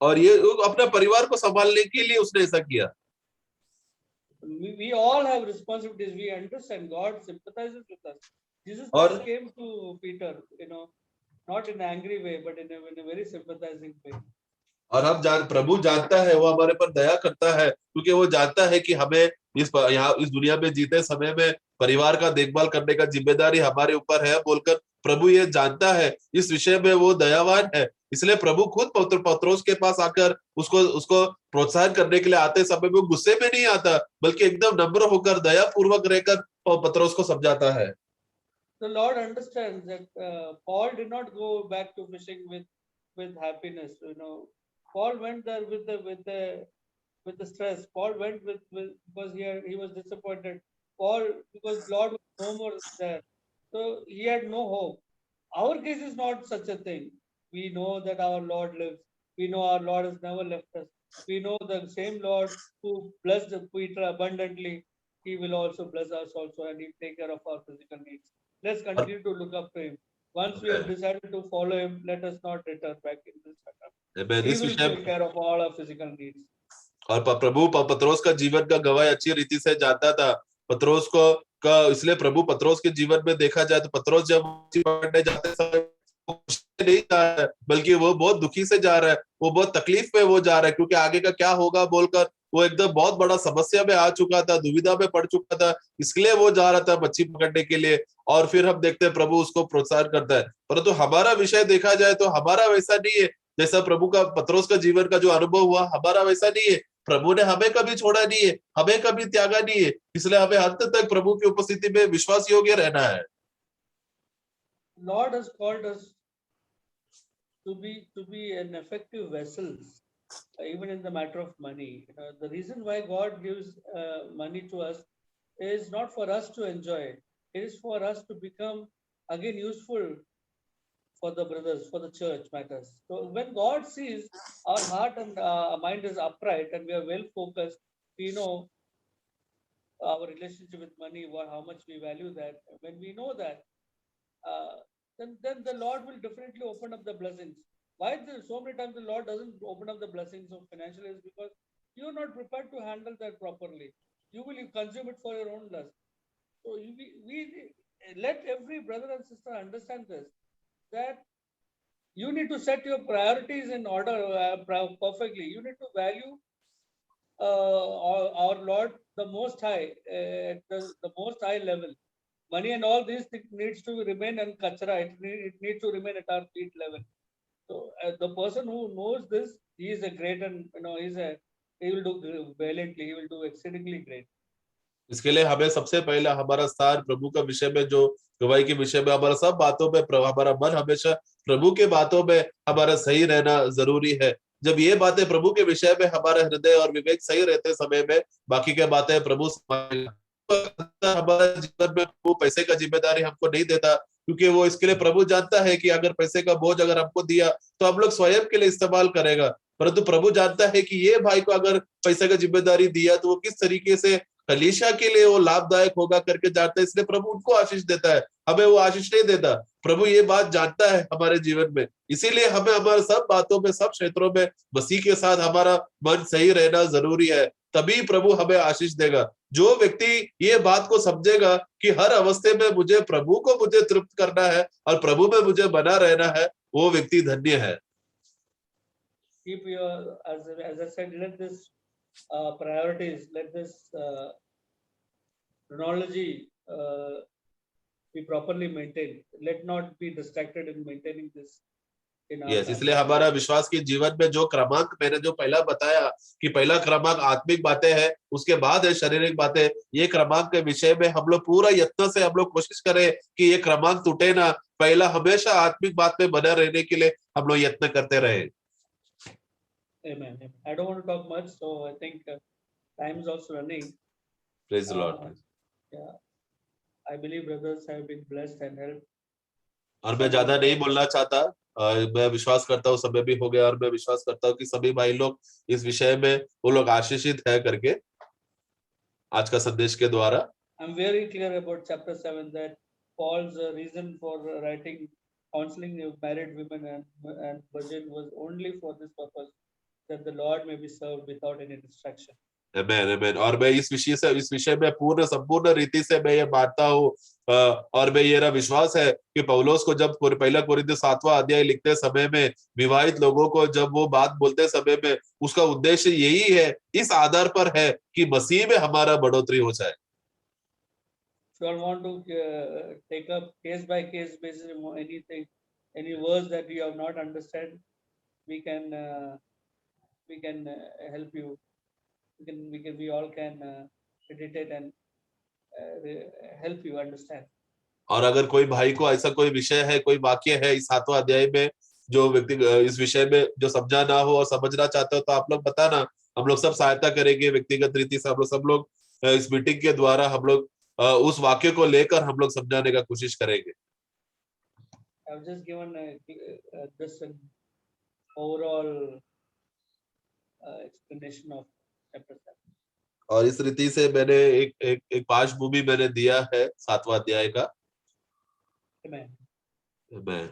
और ये अपने परिवार को संभालने के लिए उसने ऐसा किया। We all have responsibilities. We understand. God sympathizes with us. Jesus और Christ came to Peter, not in an angry way, but in a very sympathizing way. और हम प्रभु जानता है, वो हमारे पर दया करता है क्योंकि वो जानता है कि हमें इस दुनिया में जीते समय में परिवार का देखभाल करने का जिम्मेदारी हमारे ऊपर है बोलकर प्रभु ये जानता है, इस विषय में वो दयावान है। इसलिए प्रभु खुद पत्रोस के पास आकर उसको प्रोत्साहन करने के लिए आते समय में वो गुस्से में नहीं आता, बल्कि एकदम नम्र होकर दया पूर्वक रहकर पत्रोस को समझाता है। The Lord understands that Paul did not go back to fishing with happiness. Paul went there with the stress. Paul went with because he was disappointed. Paul, because Lord was no more there, so he had no hope. Our case is not such a thing. We know that our Lord lives. We know our Lord has never left us. We know the same Lord who blessed Peter abundantly, he will also bless us also, and he take care of our physical needs. Let's continue to look up to him. Once we have decided to follow him, let us not return back in this setup. He will take care of all our physical needs. और प्रभु पत्रोस का जीवन का गवाही अच्छी रीति से जानता था। पत्रोस का इसलिए प्रभु पत्रोस के जीवन में देखा जाए तो पत्रोस जब पकड़ने जाते समय नहीं जा रहा है, बल्कि वो बहुत दुखी से जा रहा है, वो बहुत तकलीफ में वो जा रहा है क्योंकि आगे का क्या होगा बोलकर वो एकदम बहुत बड़ा समस्या में आ चुका था, दुविधा में पड़ चुका था, इसलिए वो जा रहा था मच्छी पकड़ने के लिए। और फिर हम देखते हैं प्रभु उसको प्रोत्साहन करता है। परंतु हमारा विषय देखा जाए तो हमारा वैसा नहीं है, जैसा प्रभु का पत्रोस का जीवन का जो अनुभव हुआ हमारा वैसा नहीं है। प्रभु ने हमें कभी छोड़ा नहीं है, हमें कभी त्यागा नहीं है, इसलिए हमें अंत तक प्रभु की उपस्थिति में विश्वास योग्य रहना है। Lord has called us to be an effective vessel, even in the matter of money. The reason why God gives money to us is not for us to enjoy. It is for us to become again useful for the brothers, for the church matters. So when God sees our heart and mind is upright and we are well focused, we know our relationship with money, how much we value that. When we know that, then the Lord will definitely open up the blessings. Why so many times the Lord doesn't open up the blessings of financial is because you are not prepared to handle that properly. You will consume it for your own lust. So we let every brother and sister understand this, that you need to set your priorities in order perfectly. You need to value our Lord the Most High, the Most High level. Money and all these things needs to remain in kachra. It needs to remain at our feet level. So the person who knows this, he is a great, and he will do valiantly. He will do exceedingly great. इसके लिए हमें सबसे पहले हमारा स्थान प्रभु का विषय में, जो गवाही के विषय में, हमारा सब बातों में हमारा मन हमेशा प्रभु के बातों में हमारा सही रहना जरूरी है। जब ये बातें प्रभु के विषय में हमारा हृदय और विवेक सही रहते समय में बाकी के बातें प्रभु हमारे जीवन में वो पैसे का जिम्मेदारी हमको नहीं देता, क्योंकि वो इसके लिए प्रभु जानता है कि अगर पैसे का बोझ अगर हमको दिया तो हम लोग स्वयं के लिए इस्तेमाल करेगा। परंतु प्रभु जानता है कि ये भाई को अगर पैसे का जिम्मेदारी दिया तो वो किस तरीके से कलीसिया के लिए वो लाभदायक होगा करके जानता है, इसलिए प्रभु उनको आशीष देता है, हमें वो आशीष नहीं देता। प्रभु ये बात जानता है हमारे जीवन में, इसीलिए हमें हमारे सब बातों में, सब क्षेत्रों में मसीह के साथ हमारा मन सही रहना जरूरी है, तभी प्रभु हमें आशीष देगा। जो व्यक्ति ये बात को समझेगा कि हर अवस्थे में मुझे तृप्त करना है और प्रभु में मुझे बना रहना है, वो व्यक्ति धन्य है। keep your, as I said, let this priorities, let this chronology be properly maintained. Let not be distracted in maintaining this in our yes, family. इसलिए हमारा विश्वास के जीवन में जो क्रमांक मैंने जो पहला बताया कि पहला क्रमांक आत्मिक बातें हैं, उसके बाद है शारीरिक बातें, ये क्रमांक के विषय में हम लोग पूरा यत्न से हम लोग कोशिश करें कि ये क्रमांक टूटे ना, पहला हमेशा आत्मिक बात में बना रहने के लिए हम लोग यत्न करते रहे। Amen. Amen. I don't want to talk much, so I think time is also running. Praise the Lord. Yeah, I believe brothers have been blessed and helped. और मैं ज्यादा नहीं बोलना चाहता, मैं विश्वास करता हूँ समय भी हो गया, और मैं विश्वास करता हूँ कि सभी भाई लोग इस विषय में वो लोग आशीषित है करके आज का संदेश के द्वारा। I'm very clear about chapter 7 that Paul's reason for writing counseling married women and virgin was only for this purpose, that the Lord may be served without any distraction. आमेन आमेन। और मैं इस विषय में संपूर्ण रीति से मैं ये मानता हूँ, और मैं ये विश्वास है कि पौलुस को जब पहला कोरिन्थियों 7वां अध्याय लिखते समय में विवाहित लोगों को जब वो बात बोलते समय में उसका उद्देश्य यही है, इस आधार पर है कि मसीह में हमारा बढ़ोतरी हो जाए। If you all want to take up case by case basis anything, any verse that you have not understand, we can help you. We all can meditate and help you understand. और अगर कोई भाई को ऐसा कोई विषय है, कोई वाक्य है इस 7वां अध्याय में जो व्यक्ति इस विषय में जो समझा ना हो और समझना चाहते हो, तो आप लोग बताना, हम लोग सब सहायता करेंगे व्यक्तिगत रीति से। हम लोग सब लोग इस मीटिंग के द्वारा हम लोग उस वाक्य को लेकर हम लोग समझाने का कोशिश करेंगे। I've just given just an overall explanation of chapter 7. और इस रीति से मैंने एक पार्श्वभूमि मैंने दिया है 7वां अध्याय का। Amen. Amen.